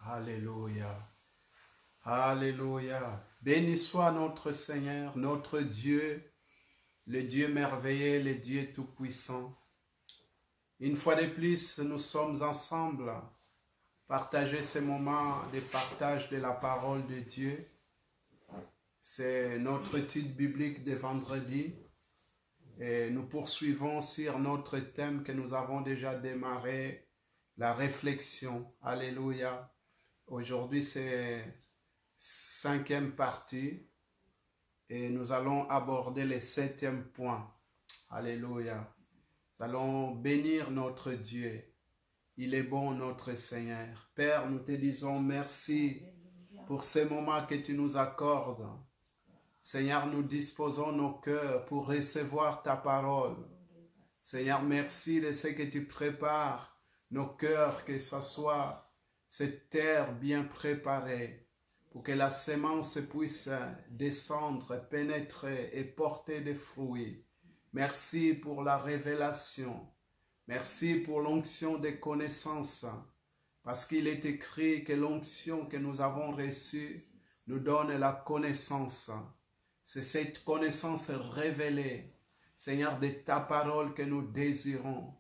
Alléluia. Alléluia. Béni soit notre Seigneur, notre Dieu, le Dieu merveilleux, le Dieu tout-puissant. Une fois de plus, nous sommes ensemble, partager ce moment de partage de la parole de Dieu. C'est notre étude biblique de vendredi. Et nous poursuivons sur notre thème que nous avons déjà démarré, la réflexion. Alléluia. Aujourd'hui, c'est 5e partie et nous allons aborder le 7e point. Alléluia. Nous allons bénir notre Dieu. Il est bon, notre Seigneur. Père, nous te disons merci pour ces moments que tu nous accordes. Seigneur, nous disposons nos cœurs pour recevoir ta parole. Seigneur, merci de ce que tu prépares nos cœurs, que ce soit cette terre bien préparée, pour que la semence puisse descendre, pénétrer et porter des fruits. Merci pour la révélation. Merci pour l'onction des connaissances, parce qu'il est écrit que l'onction que nous avons reçue nous donne la connaissance. C'est cette connaissance révélée, Seigneur, de ta parole que nous désirons.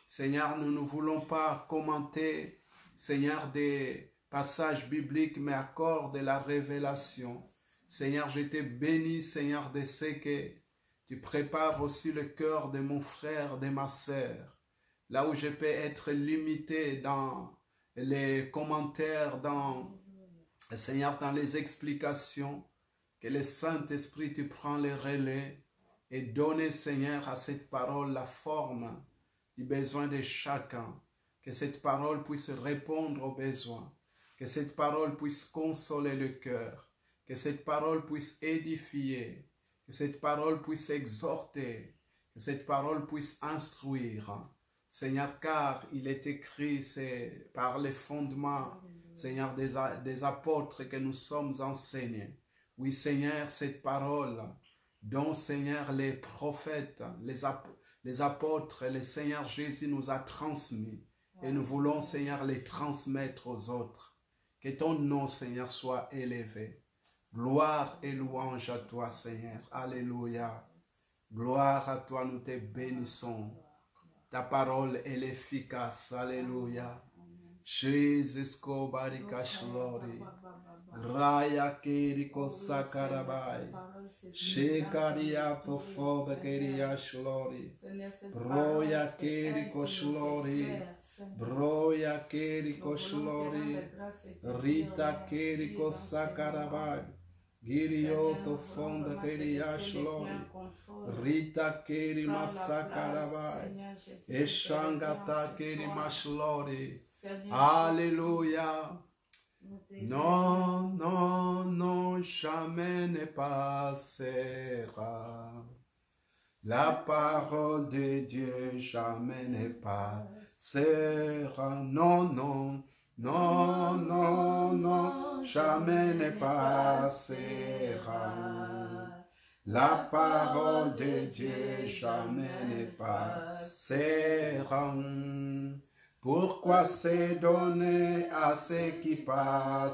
Seigneur, nous ne voulons pas commenter, Seigneur, des passages bibliques, mais accorde la révélation. Seigneur, je te bénis, Seigneur, de ce que tu prépares aussi le cœur de mon frère, de ma sœur. Là où je peux être limité dans les commentaires, Seigneur, dans les explications, que le Saint-Esprit, tu prends le relais et donne, Seigneur, à cette parole la forme du besoin de chacun. Que cette parole puisse répondre aux besoins. Que cette parole puisse consoler le cœur. Que cette parole puisse édifier. Que cette parole puisse exhorter. Que cette parole puisse instruire. Seigneur, car il est écrit, c'est par les fondements, Seigneur, des apôtres que nous sommes enseignés. Oui, Seigneur, cette parole dont, Seigneur, les prophètes, les apôtres, le Seigneur Jésus nous a transmis. Et nous voulons, Seigneur, les transmettre aux autres. Que ton nom, Seigneur, soit élevé. Gloire et louange à toi, Seigneur. Alléluia. Gloire à toi, nous te bénissons. Ta parole est efficace. Alléluia. Jesus ko barikash lori. Raya kiriko sakarabai. Shekaria to foda keria shlori. Broya kiriko shlori. Broya kiriko shlori. Rita kiriko sakarabai. Girio to fonda keria shlori. Rita kiri masakarabai. Eshangata kiri mashlori. Alléluia. Non, non, non, jamais ne passera. La parole de Dieu jamais ne passera. Non, non, non, non, non, jamais ne passera. La parole de Dieu jamais ne passera. Pourquoi se donner à ce qui passera?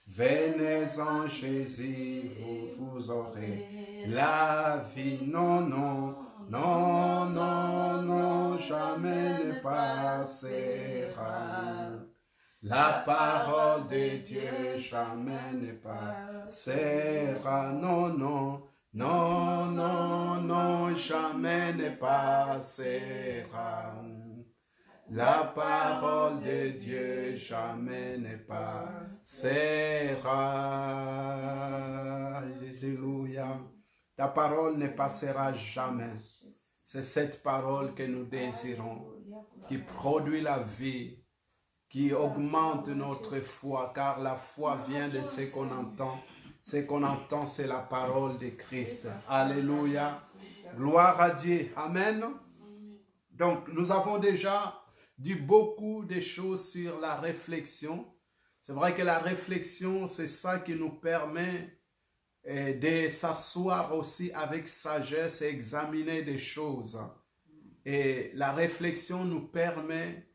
Venez en Jésus, vous aurez la vie. Non, non, non, non, non, jamais ne passera. La parole de Dieu jamais ne passera. Non, non, non, non, non, jamais ne passera. La parole de Dieu jamais ne passera. Alléluia. Ta parole ne passera jamais. C'est cette parole que nous désirons, qui produit la vie, qui augmente notre foi, car la foi vient de ce qu'on entend. Ce qu'on entend, c'est la parole de Christ. Alléluia. Gloire à Dieu. Amen. Donc, nous avons déjà dit beaucoup de choses sur la réflexion. C'est vrai que la réflexion, c'est ça qui nous permet de s'asseoir aussi avec sagesse et examiner des choses. Et la réflexion nous permet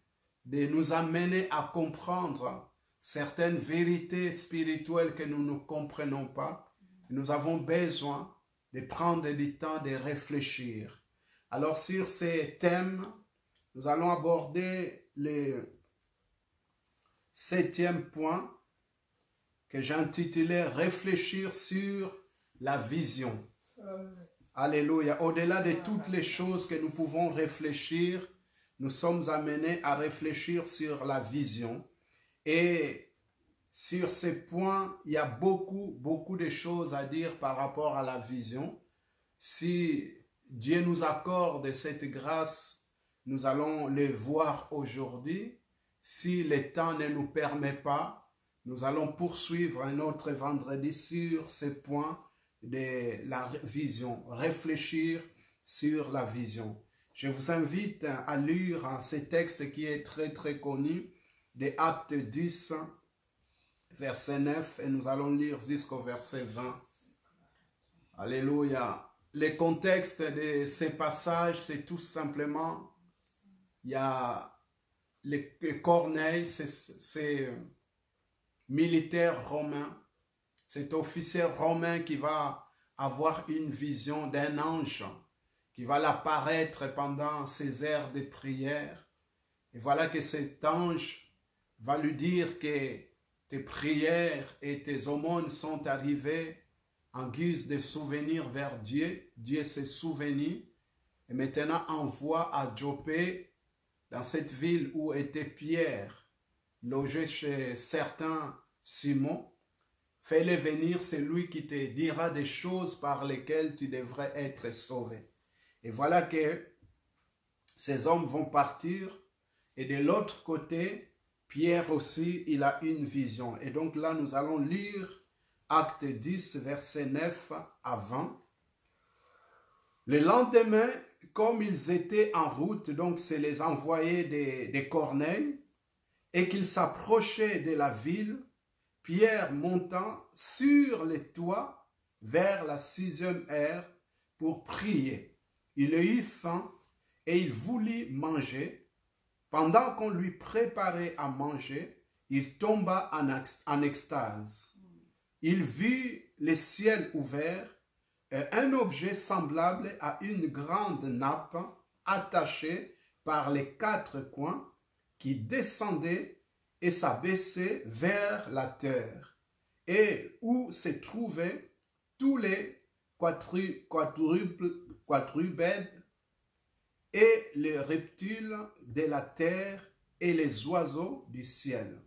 de nous amener à comprendre certaines vérités spirituelles que nous ne comprenons pas. Nous avons besoin de prendre du temps de réfléchir. Alors sur ces thèmes, nous allons aborder le 7e point que j'ai intitulé « Réfléchir sur la vision ». Alléluia. Au-delà de toutes les choses que nous pouvons réfléchir, nous sommes amenés à réfléchir sur la vision. Et sur ce point, il y a beaucoup de choses à dire par rapport à la vision. Si Dieu nous accorde cette grâce, nous allons le voir aujourd'hui. Si le temps ne nous permet pas, nous allons poursuivre un autre vendredi sur ce point de la vision, réfléchir sur la vision. Je vous invite à lire ce texte qui est très connu, des Actes 10, verset 9, et nous allons lire jusqu'au verset 20. Alléluia. Le contexte de ces passages, c'est tout simplement, il y a Corneille, c'est militaire romain, cet officier romain qui va avoir une vision d'un ange qui va l'apparaître pendant ses heures de prière. Et voilà que cet ange va lui dire que tes prières et tes aumônes sont arrivées en guise de souvenir vers Dieu. Dieu s'est souvenu et maintenant envoie à Joppé, dans cette ville où était Pierre, logé chez certains Simon. Fais-le venir, c'est lui qui te dira des choses par lesquelles tu devrais être sauvé. Et voilà que ces hommes vont partir. Et de l'autre côté, Pierre aussi, il a une vision. Et donc là, nous allons lire Acte 10, verset 9 à 20. Le lendemain, comme ils étaient en route, donc c'est les envoyés de Corneille, et qu'ils s'approchaient de la ville, Pierre montant sur les toits vers la 6e heure pour prier. Il eut faim et il voulut manger. Pendant qu'on lui préparait à manger, il tomba en extase. Il vit le ciel ouvert et un objet semblable à une grande nappe attachée par les 4 coins qui descendait et s'abaissait vers la terre, et où se trouvaient tous les quadrupèdes et les reptiles de la terre et les oiseaux du ciel.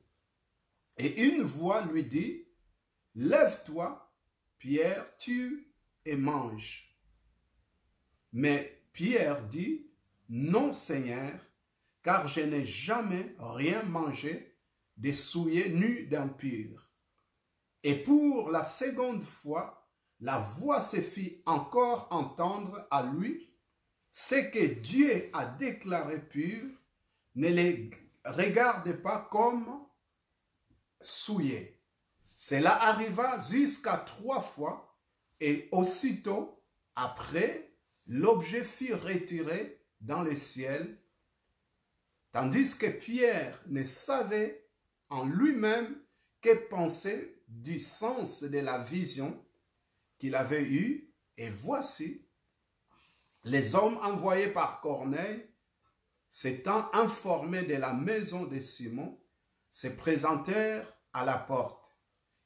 Et une voix lui dit, « Lève-toi, Pierre, tue et mange. » Mais Pierre dit, « Non, Seigneur, car je n'ai jamais rien mangé de souillé nu d'impur. » Et pour la seconde fois, la voix se fit encore entendre à lui, « Ce que Dieu a déclaré pur, ne les regarde pas comme souillé. » Cela arriva jusqu'à 3 fois, et aussitôt après, l'objet fut retiré dans le ciel, tandis que Pierre ne savait en lui-même que penser du sens de la vision qu'il avait eue. Et voici, les hommes envoyés par Corneille, s'étant informés de la maison de Simon, se présentèrent à la porte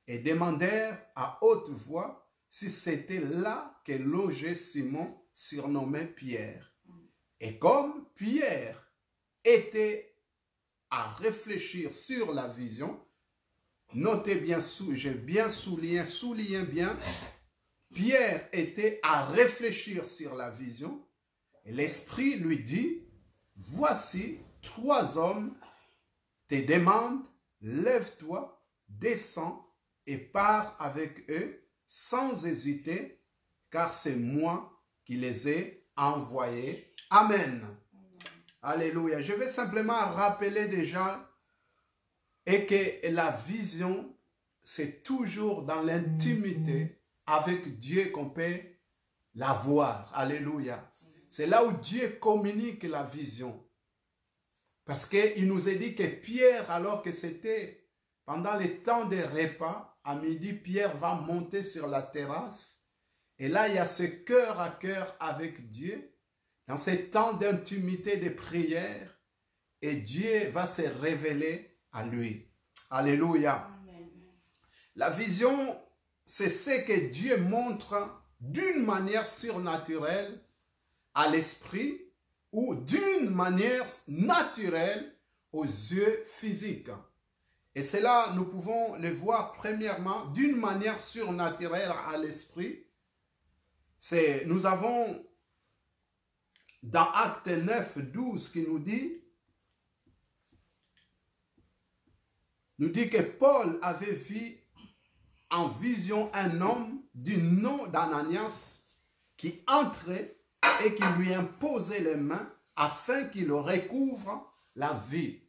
et demandèrent à haute voix si c'était là que logeait Simon, surnommé Pierre. Et comme Pierre était à réfléchir sur la vision, notez bien, j'ai bien souligné bien, Pierre était à réfléchir sur la vision, et l'Esprit lui dit, « Voici 3 hommes te demandent, lève-toi, descends et pars avec eux sans hésiter, car c'est moi qui les ai envoyés. » Amen. Alléluia. Je vais simplement rappeler déjà et que la vision, c'est toujours dans l'intimité avec Dieu qu'on peut la voir. Alléluia. C'est là où Dieu communique la vision. Parce qu'il nous est dit que Pierre, alors que c'était pendant les temps des repas, à midi, Pierre va monter sur la terrasse. Et là, il y a ce cœur à cœur avec Dieu, dans ces temps d'intimité, de prière, et Dieu va se révéler à lui. Alléluia. Amen. La vision, c'est ce que Dieu montre d'une manière surnaturelle à l'esprit ou d'une manière naturelle aux yeux physiques. Et cela, nous pouvons le voir premièrement d'une manière surnaturelle à l'esprit. Nous avons dans Acte 9, 12 qui nous dit que Paul avait vu en vision un homme du nom d'Ananias qui entrait et qui lui imposait les mains afin qu'il recouvre la vie.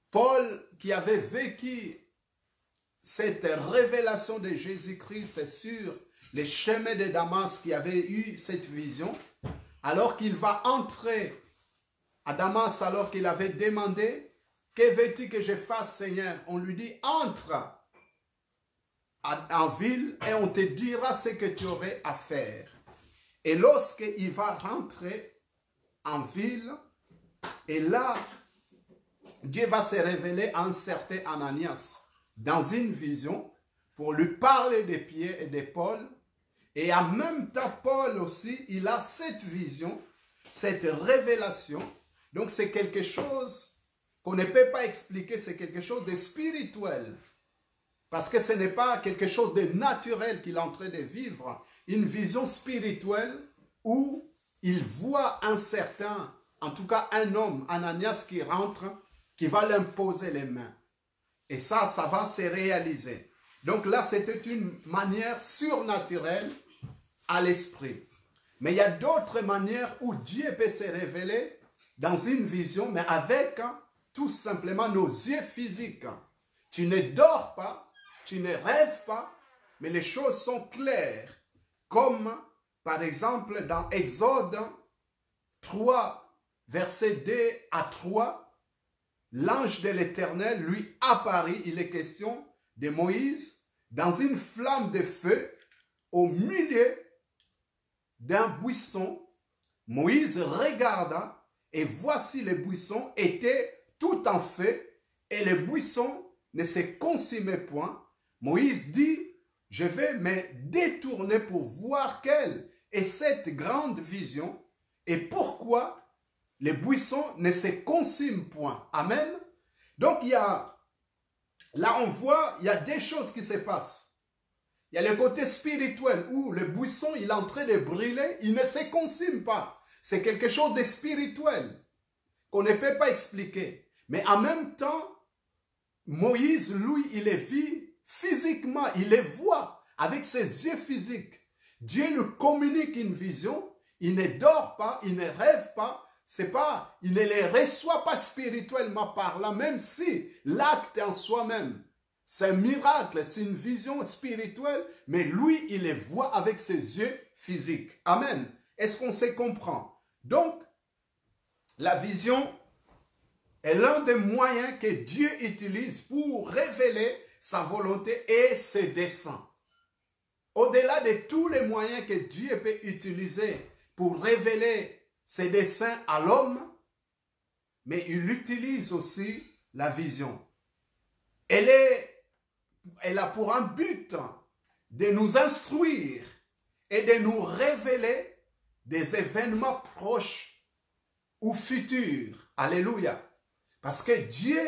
Paul, qui avait vécu cette révélation de Jésus-Christ sur les chemins de Damas, qui avait eu cette vision, alors qu'il va entrer à Damas, alors qu'il avait demandé, « Que veux-tu que je fasse, Seigneur ?» On lui dit, « Entre en ville et on te dira ce que tu aurais à faire. » Et lorsqu'il va rentrer en ville, et là, Dieu va se révéler à un certain Ananias dans une vision pour lui parler des pieds et des Paul. Et en même temps, Paul aussi, il a cette vision, cette révélation. Donc c'est quelque chose qu'on ne peut pas expliquer, c'est quelque chose de spirituel. Parce que ce n'est pas quelque chose de naturel qu'il est en train de vivre. Une vision spirituelle où il voit un certain, en tout cas un homme, Ananias, qui rentre, qui va l'imposer les mains. Et ça va se réaliser. Donc là, c'était une manière surnaturelle à l'esprit. Mais il y a d'autres manières où Dieu peut se révéler dans une vision, mais avec tout simplement nos yeux physiques. Tu ne dors pas, tu ne rêves pas, mais les choses sont claires. Comme par exemple dans Exode 3, verset 2 à 3, l'ange de l'Éternel lui apparut, il est question de Moïse, dans une flamme de feu au milieu d'un buisson. Moïse regarda et voici le buisson était tout en feu et le buisson ne se consumait point. Moïse dit, je vais me détourner pour voir quelle est cette grande vision et pourquoi les buissons ne se consument point. Amen. Donc là on voit, il y a des choses qui se passent. Il y a le côté spirituel où le buisson, il est en train de brûler, il ne se consume pas. C'est quelque chose de spirituel qu'on ne peut pas expliquer. Mais en même temps, Moïse, lui, il les vit physiquement, il les voit avec ses yeux physiques. Dieu lui communique une vision, il ne dort pas, il ne rêve pas, c'est pas, il ne les reçoit pas spirituellement parlant, même si l'acte en soi-même, c'est un miracle, c'est une vision spirituelle, mais lui, il les voit avec ses yeux physiques. Amen. Est-ce qu'on se comprend? Donc, la vision est l'un des moyens que Dieu utilise pour révéler sa volonté et ses desseins. Au-delà de tous les moyens que Dieu peut utiliser pour révéler ses desseins à l'homme, mais il utilise aussi la vision. Elle a pour un but de nous instruire et de nous révéler des événements proches ou futurs. Alléluia. Parce que Dieu,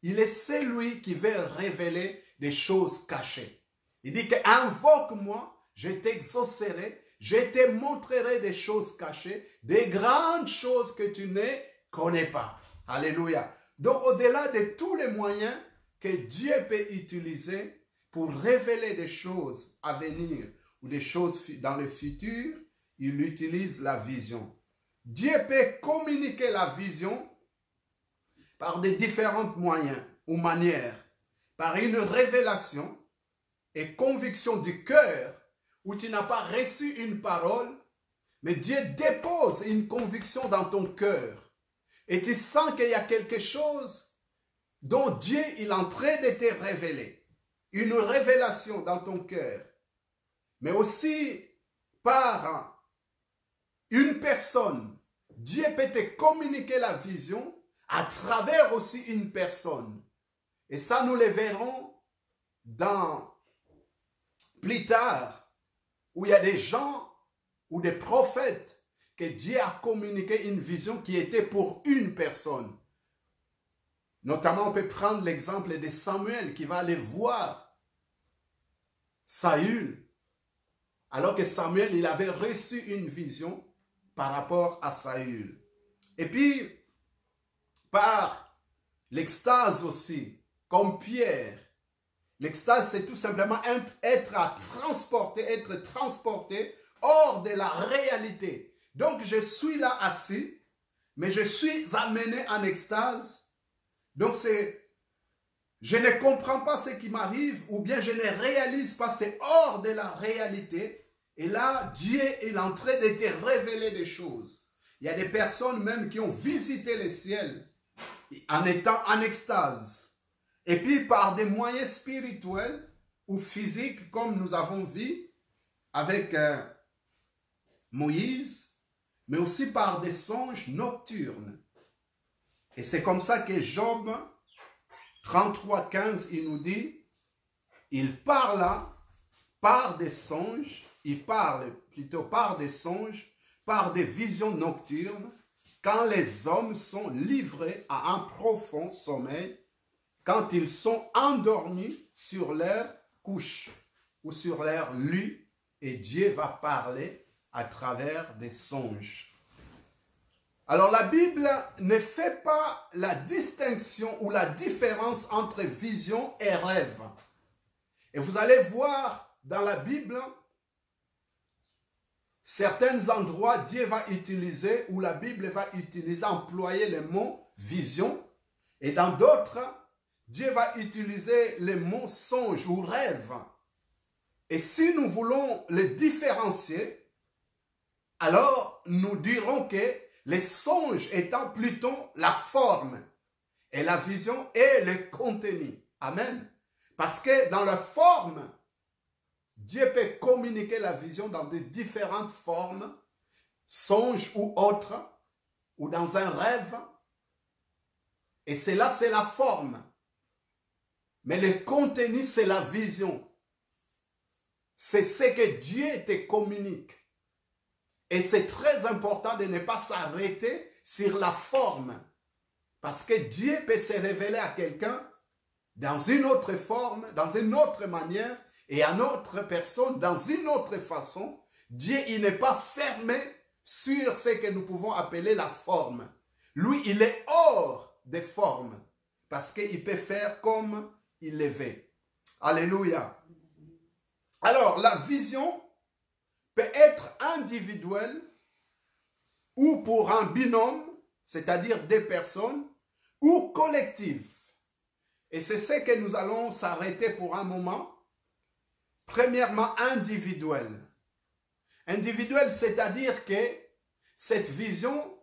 il est celui qui veut révéler des choses cachées. Il dit que invoque-moi, je t'exaucerai, je te montrerai des choses cachées, des grandes choses que tu ne connais pas. Alléluia. Donc au-delà de tous les moyens que Dieu peut utiliser pour révéler des choses à venir ou des choses dans le futur, il utilise la vision. Dieu peut communiquer la vision par de différents moyens ou manières, par une révélation et conviction du cœur où tu n'as pas reçu une parole, mais Dieu dépose une conviction dans ton cœur. et tu sens qu'il y a quelque chose dont Dieu il est en train de te révéler. Une révélation dans ton cœur. Mais aussi par une personne. Dieu peut te communiquer la vision à travers aussi une personne. Et ça, nous le verrons plus tard, où il y a des gens ou des prophètes que Dieu a communiqué une vision qui était pour une personne. Notamment, on peut prendre l'exemple de Samuel qui va aller voir Saül, alors que Samuel, il avait reçu une vision par rapport à Saül. Et puis, par l'extase aussi, comme Pierre, l'extase, c'est tout simplement être transporté hors de la réalité. Donc, je suis là assis, mais je suis amené en extase. Donc, je ne comprends pas ce qui m'arrive, ou bien je ne réalise pas, c'est hors de la réalité. Et là, Dieu est en train de te révéler des choses. Il y a des personnes même qui ont visité le ciel en étant en extase. Et puis par des moyens spirituels ou physiques, comme nous avons vu avec Moïse, mais aussi par des songes nocturnes. Et c'est comme ça que Job 33:15, il nous dit, il parla par des songes, il parle plutôt par des songes, par des visions nocturnes, quand les hommes sont livrés à un profond sommeil, quand ils sont endormis sur leur couche ou sur leur lit, et Dieu va parler à travers des songes. Alors la Bible ne fait pas la distinction ou la différence entre vision et rêve. Et vous allez voir dans la Bible, certains endroits, Dieu va utiliser, ou la Bible va utiliser, employer le mot vision. Et dans d'autres, Dieu va utiliser le mot songe ou rêve. Et si nous voulons les différencier, alors nous dirons que les songes étant plutôt la forme et la vision est le contenu. Amen. Parce que dans la forme, Dieu peut communiquer la vision dans de différentes formes, songes ou autres, ou dans un rêve. Et cela, c'est la forme. Mais le contenu, c'est la vision. C'est ce que Dieu te communique. Et c'est très important de ne pas s'arrêter sur la forme. Parce que Dieu peut se révéler à quelqu'un dans une autre forme, dans une autre manière, et à notre personne dans une autre façon. Dieu, il n'est pas fermé sur ce que nous pouvons appeler la forme. Lui, il est hors des formes. Parce qu'il peut faire comme il le veut. Alléluia. Alors, la vision peut être individuelle ou pour un binôme, c'est-à-dire des personnes, ou collective. Et c'est ce que nous allons s'arrêter pour un moment. Premièrement, individuel. Individuel, c'est-à-dire que cette vision,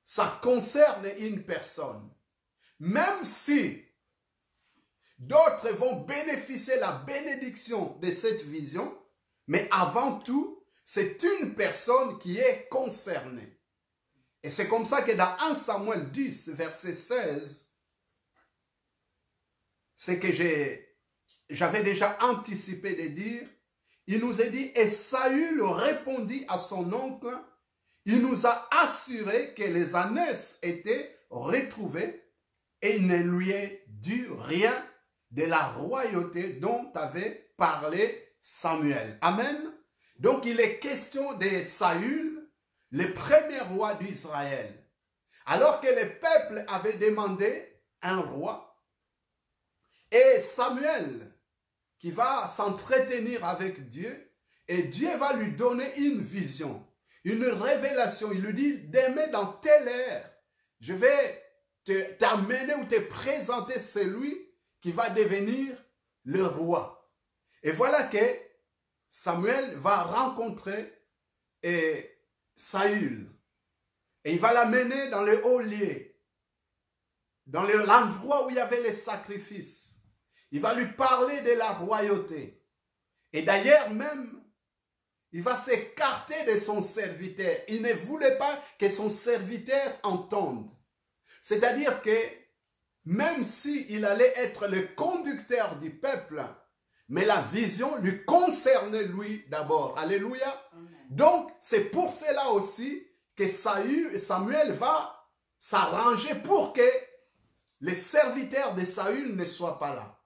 ça concerne une personne. Même si d'autres vont bénéficier de la bénédiction de cette vision, mais avant tout, c'est une personne qui est concernée. Et c'est comme ça que dans 1 Samuel 10, verset 16, c'est que j'avais déjà anticipé de dire, il nous est dit, et Saül répondit à son oncle, il nous a assuré que les ânesses étaient retrouvées et il ne lui est dû rien de la royauté dont avait parlé Samuel. Amen. Donc il est question de Saül, le premier roi d'Israël. Alors que le peuple avait demandé un roi, et Samuel qui va s'entretenir avec Dieu, et Dieu va lui donner une vision, une révélation. Il lui dit, demain dans telle heure, je vais t'amener ou te présenter celui qui va devenir le roi. Et voilà que Samuel va rencontrer Saül. Et il va l'amener dans le haut lieu, dans l'endroit où il y avait les sacrifices. Il va lui parler de la royauté. Et d'ailleurs même, il va s'écarter de son serviteur. Il ne voulait pas que son serviteur entende. C'est-à-dire que même s'il allait être le conducteur du peuple, mais la vision lui concernait lui d'abord. Alléluia. Donc, c'est pour cela aussi que Samuel va s'arranger pour que les serviteurs de Saül ne soient pas là.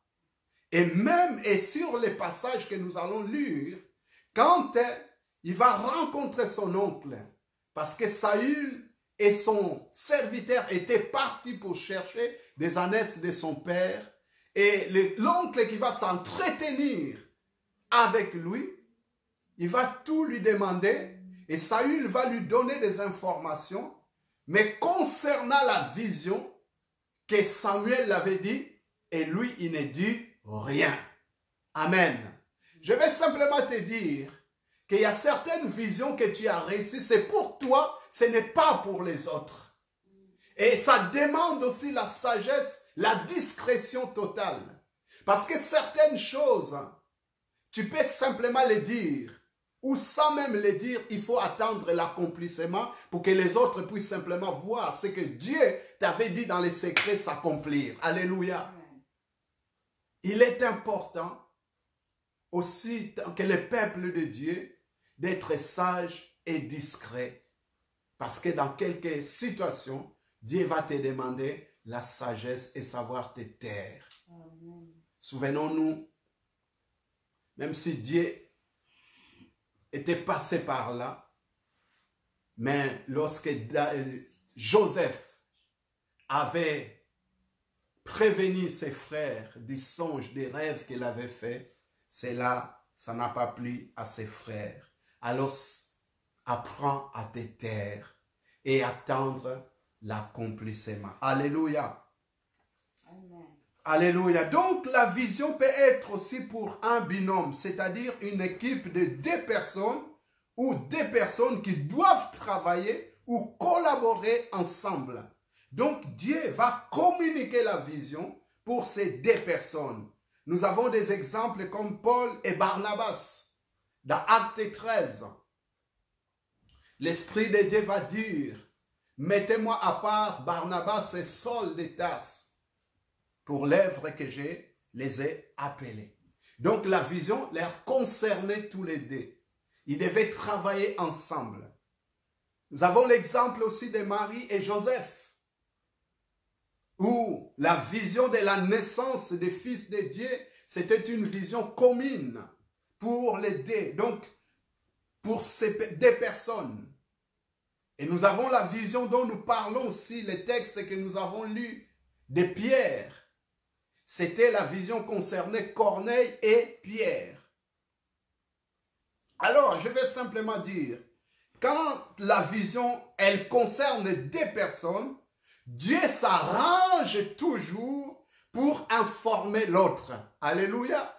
Et même, et sur les passages que nous allons lire, quand il va rencontrer son oncle, parce que Saül et son serviteur étaient partis pour chercher des ânesses de son père, et l'oncle qui va s'entretenir avec lui, il va tout lui demander, et Saül va lui donner des informations, mais concernant la vision que Samuel l'avait dit, et lui, il ne dit rien. Amen. Je vais simplement te dire qu'il y a certaines visions que tu as reçues, c'est pour toi, ce n'est pas pour les autres. Et ça demande aussi la sagesse, la discrétion totale. Parce que certaines choses, tu peux simplement les dire, ou sans même les dire, il faut attendre l'accomplissement pour que les autres puissent simplement voir ce que Dieu t'avait dit dans les secrets s'accomplir. Alléluia. Il est important aussi que le peuple de Dieu d'être sage et discret. Parce que dans quelques situations, Dieu va te demander la sagesse et savoir te taire. Souvenons-nous, même si Dieu était passé par là, mais lorsque Joseph avait prévenu ses frères du songe, des rêves qu'il avait fait, c'est là, ça n'a pas plu à ses frères. Alors, apprends à te taire et attendre l'accomplissement. Alléluia. Amen. Alléluia. Donc, la vision peut être aussi pour un binôme, c'est-à-dire une équipe de 2 personnes ou 2 personnes qui doivent travailler ou collaborer ensemble. Donc, Dieu va communiquer la vision pour ces 2 personnes. Nous avons des exemples comme Paul et Barnabas dans Acte 13. L'Esprit de Dieu va dire, mettez-moi à part Barnabas et Saul de Tarse pour l'œuvre que je les ai appelés. Donc la vision les concernait tous les 2. Ils devaient travailler ensemble. Nous avons l'exemple aussi de Marie et Joseph, où la vision de la naissance des fils de Dieu, c'était une vision commune pour les 2. Donc, pour ces 2 personnes. Et nous avons la vision dont nous parlons aussi, les textes que nous avons lus de Pierre. C'était la vision concernée Corneille et Pierre. Alors, je vais simplement dire, quand la vision, elle concerne 2 personnes, Dieu s'arrange toujours pour informer l'autre. Alléluia.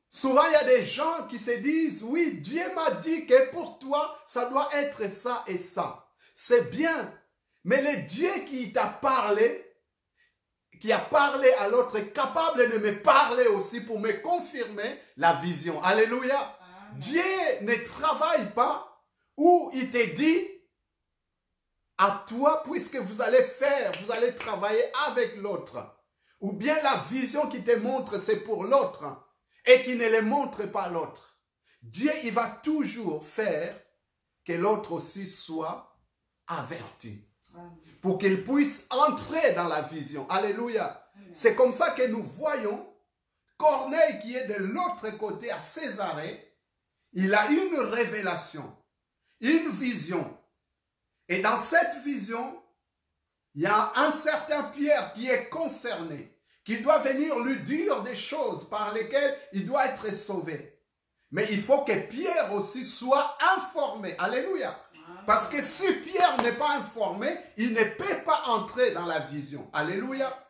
Souvent, il y a des gens qui se disent, oui, Dieu m'a dit que pour toi, ça doit être ça et ça. C'est bien. Mais le Dieu qui t'a parlé, qui a parlé à l'autre, est capable de me parler aussi pour me confirmer la vision. Alléluia. Amen. Dieu ne travaille pas où il te dit à toi, puisque vous allez travailler avec l'autre. Ou bien la vision qui te montre, c'est pour l'autre. Et qui ne le montre pas l'autre. Dieu, il va toujours faire que l'autre aussi soit averti. Pour qu'il puisse entrer dans la vision. Alléluia. C'est comme ça que nous voyons Corneille qui est de l'autre côté à Césarée. Il a une révélation, une vision. Et dans cette vision, il y a un certain Pierre qui est concerné, qui doit venir lui dire des choses par lesquelles il doit être sauvé. Mais il faut que Pierre aussi soit informé. Alléluia. Parce que si Pierre n'est pas informé, il ne peut pas entrer dans la vision. Alléluia.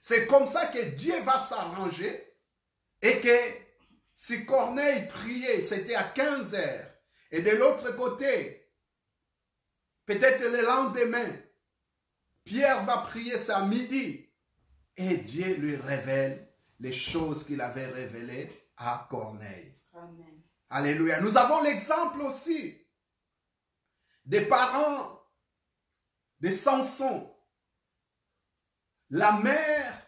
C'est comme ça que Dieu va s'arranger. Et que si Corneille priait, c'était à 15 heures. Et de l'autre côté, Peut-être le lendemain, Pierre va prier ça à midi. Et Dieu lui révèle les choses qu'il avait révélées à Corneille. Amen. Alléluia. Nous avons l'exemple aussi des parents de Samson. La mère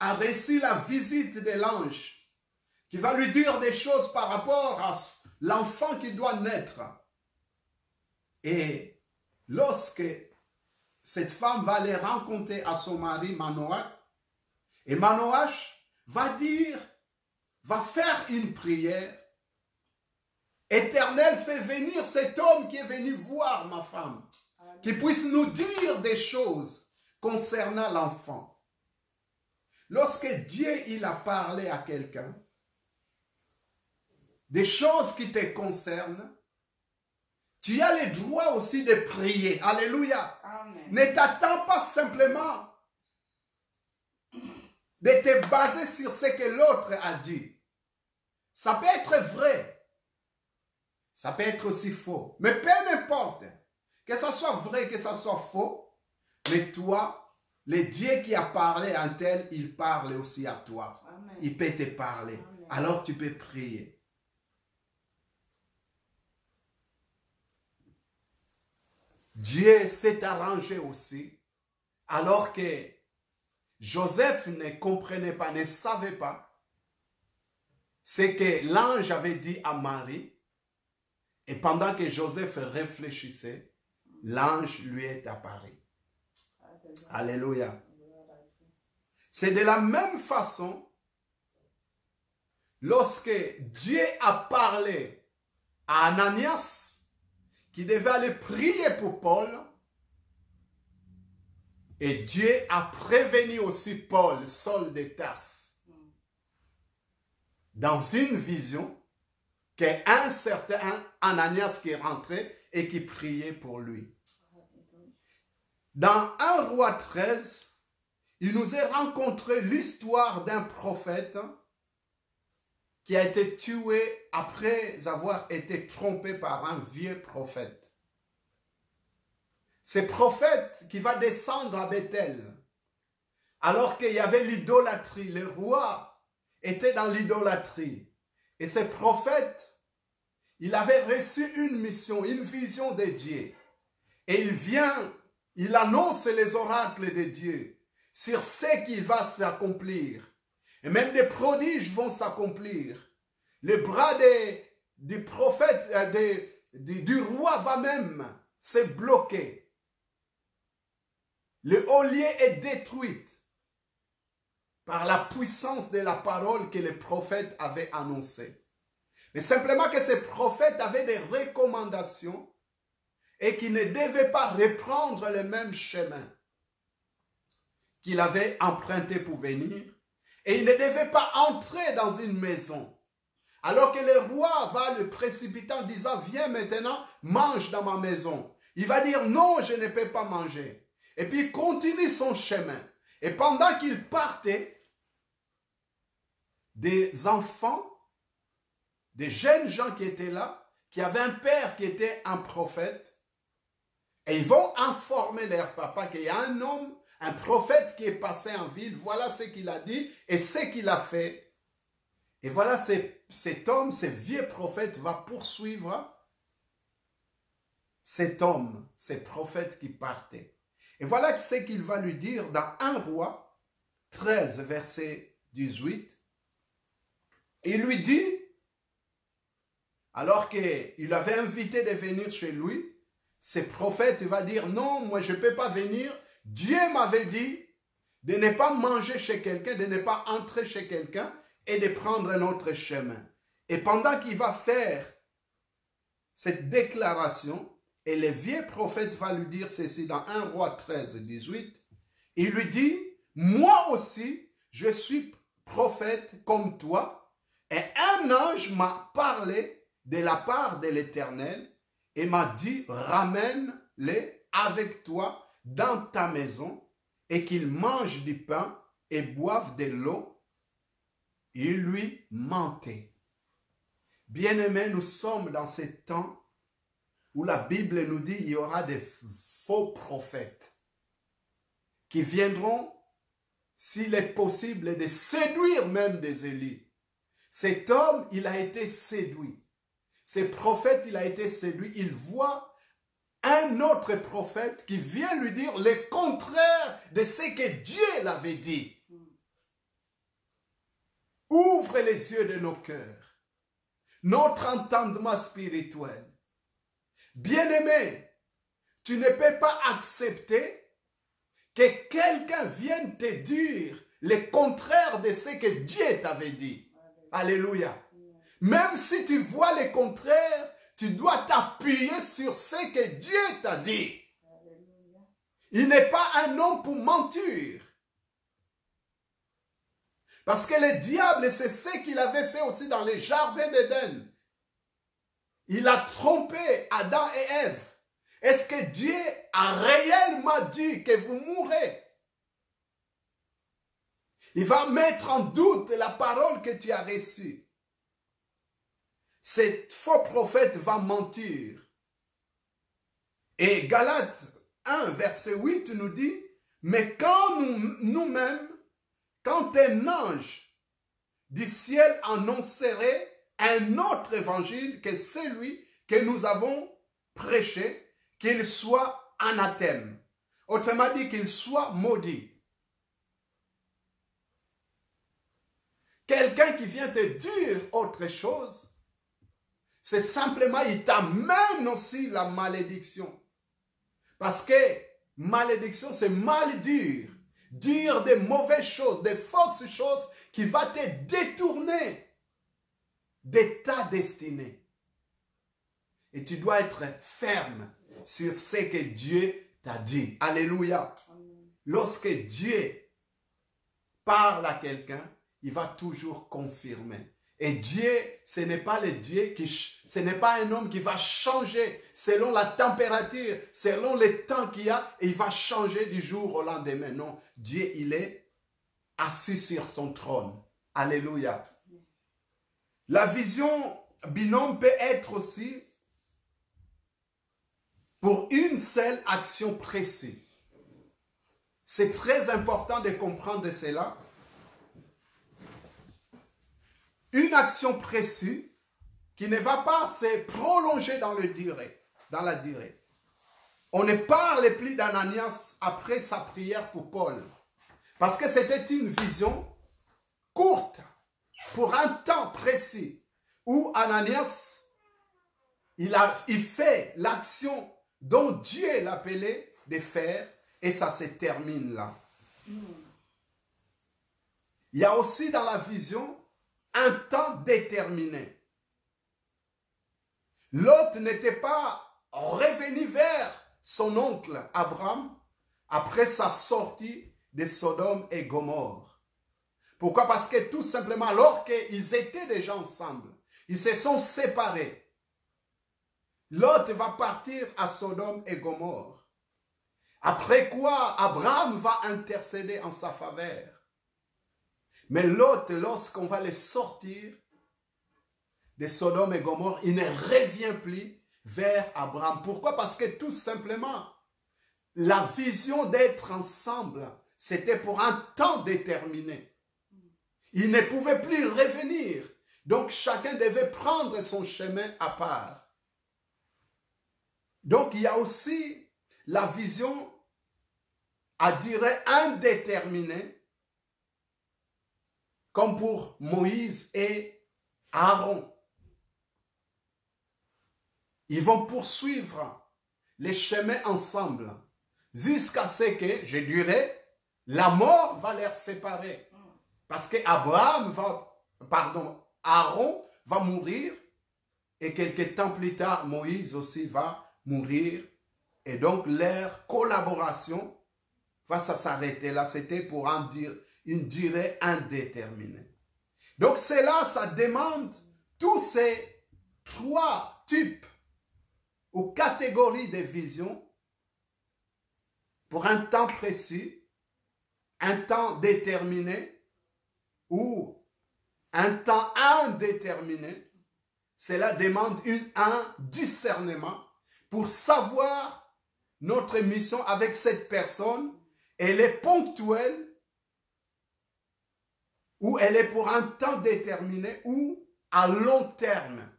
a reçu la visite de l'ange qui va lui dire des choses par rapport à l'enfant qui doit naître. Et lorsque cette femme va aller rencontrer à son mari Manoach, et Manoach va faire une prière. Éternel, fais venir cet homme qui est venu voir ma femme, qui puisse nous dire des choses concernant l'enfant. Lorsque Dieu il a parlé à quelqu'un, des choses qui te concernent, tu as le droit aussi de prier. Alléluia. Amen. Ne t'attends pas simplement de te baser sur ce que l'autre a dit. Ça peut être vrai. Ça peut être aussi faux. Mais peu importe. Que ça soit vrai, que ça soit faux. Mais toi, le Dieu qui a parlé à un tel, il parle aussi à toi. Amen. Il peut te parler. Amen. Alors tu peux prier. Dieu s'est arrangé aussi, alors que Joseph ne comprenait pas, ne savait pas ce que l'ange avait dit à Marie. Et pendant que Joseph réfléchissait, l'ange lui est apparu. Alléluia. C'est de la même façon, lorsque Dieu a parlé à Ananias, qui devait aller prier pour Paul, et Dieu a prévenu aussi Paul, Saul de Tarse, dans une vision, qu'un certain Ananias qui est rentré et qui priait pour lui. Dans 1 Roi 13, il nous est rencontré l'histoire d'un prophète qui a été tué après avoir été trompé par un vieux prophète. Ce prophète qui va descendre à Bethel, alors qu'il y avait l'idolâtrie, le roi était dans l'idolâtrie. Et ce prophète, il avait reçu une mission, une vision de Dieu. Et il vient, il annonce les oracles de Dieu sur ce qui va s'accomplir. Et même des prodiges vont s'accomplir. Le bras du prophète, du roi va même se bloquer. Le ollier est détruit par la puissance de la parole que le prophète avait annoncée. Mais simplement que ce prophète avait des recommandations et qu'il ne devait pas reprendre le même chemin qu'il avait emprunté pour venir. Et il ne devait pas entrer dans une maison. Alors que le roi va le précipiter en disant, viens maintenant, mange dans ma maison. Il va dire, non, je ne peux pas manger. Et puis il continue son chemin. Et pendant qu'il partait, des enfants, des jeunes gens qui étaient là, qui avaient un père qui était un prophète, et ils vont informer leur papa qu'il y a un homme, un prophète qui est passé en ville, voilà ce qu'il a dit et ce qu'il a fait. Et voilà, cet homme, ce vieux prophète va poursuivre cet homme, ce prophète qui partait. Et voilà ce qu'il va lui dire dans 1 Roi 13, verset 18. Il lui dit, alors qu'il avait invité de venir chez lui, ce prophète va dire, non, moi je ne peux pas venir. Dieu m'avait dit de ne pas manger chez quelqu'un, de ne pas entrer chez quelqu'un et de prendre un autre chemin. Et pendant qu'il va faire cette déclaration, et le vieux prophète va lui dire ceci dans 1 Roi 13, 18, il lui dit, moi aussi, je suis prophète comme toi, et un ange m'a parlé de la part de l'Éternel et m'a dit, ramène-les avec toi dans ta maison et qu'ils mangent du pain et boivent de l'eau. Il lui mentait. Bien-aimés, nous sommes dans ce temps où la Bible nous dit qu'il y aura des faux prophètes qui viendront, s'il est possible, de séduire même des Élis. Cet homme, il a été séduit. Ce prophète, il a été séduit. Il voit un autre prophète qui vient lui dire le contraire de ce que Dieu l'avait dit. Ouvre les yeux de nos cœurs, notre entendement spirituel. Bien-aimé, tu ne peux pas accepter que quelqu'un vienne te dire le contraire de ce que Dieu t'avait dit. Alléluia. Même si tu vois le contraire, tu dois t'appuyer sur ce que Dieu t'a dit. Il n'est pas un homme pour mentir. Parce que le diable, c'est ce qu'il avait fait aussi dans les jardins d'Éden. Il a trompé Adam et Ève. Est-ce que Dieu a réellement dit que vous mourrez? Il va mettre en doute la parole que tu as reçue. Cet faux prophète va mentir. Et Galates 1, verset 8 nous dit, mais quand nous-mêmes, quand un ange du ciel annoncerait un autre évangile que celui que nous avons prêché, qu'il soit anathème. Autrement dit, qu'il soit maudit. Quelqu'un qui vient te dire autre chose, c'est simplement, il t'amène aussi la malédiction. Parce que malédiction, c'est mal dire. Dire des mauvaises choses, des fausses choses qui va te détourner de ta destinée. Et tu dois être ferme sur ce que Dieu t'a dit. Alléluia. Lorsque Dieu parle à quelqu'un, il va toujours confirmer. Et Dieu, ce n'est pas le Dieu ce n'est pas un homme qui va changer selon la température, selon le temps qu'il y a, et il va changer du jour au lendemain. Non, Dieu, il est assis sur son trône. Alléluia. La vision binôme peut être aussi pour une seule action précise. C'est très important de comprendre cela. Une action précise qui ne va pas se prolonger dans la durée. On ne parle plus d'Ananias après sa prière pour Paul. Parce que c'était une vision courte, pour un temps précis, où Ananias, il fait l'action dont Dieu l'appelait de faire, et ça se termine là. Il y a aussi dans la vision un temps déterminé. Lot n'était pas revenu vers son oncle Abraham après sa sortie de Sodome et Gomorrhe. Pourquoi? Parce que tout simplement, alors qu'ils étaient déjà ensemble, ils se sont séparés. Lot va partir à Sodome et Gomorrhe. Après quoi, Abraham va intercéder en sa faveur. Mais Lot, lorsqu'on va le sortir de Sodome et Gomorrhe, il ne revient plus vers Abraham. Pourquoi? Parce que tout simplement, la vision d'être ensemble, c'était pour un temps déterminé. Il ne pouvait plus revenir. Donc chacun devait prendre son chemin à part. Donc il y a aussi la vision à durée indéterminée, comme pour Moïse et Aaron. Ils vont poursuivre les chemins ensemble jusqu'à ce que, je dirais, la mort va les séparer. Parce que Aaron va mourir et quelques temps plus tard, Moïse aussi va mourir. Et donc, leur collaboration va s'arrêter là. C'était pour en dire une durée indéterminée. Donc, cela, ça demande tous ces trois types ou catégories de visions pour un temps précis, un temps déterminé ou un temps indéterminé. Cela demande un discernement pour savoir notre mission avec cette personne. Elle est ponctuelle ou elle est pour un temps déterminé ou à long terme.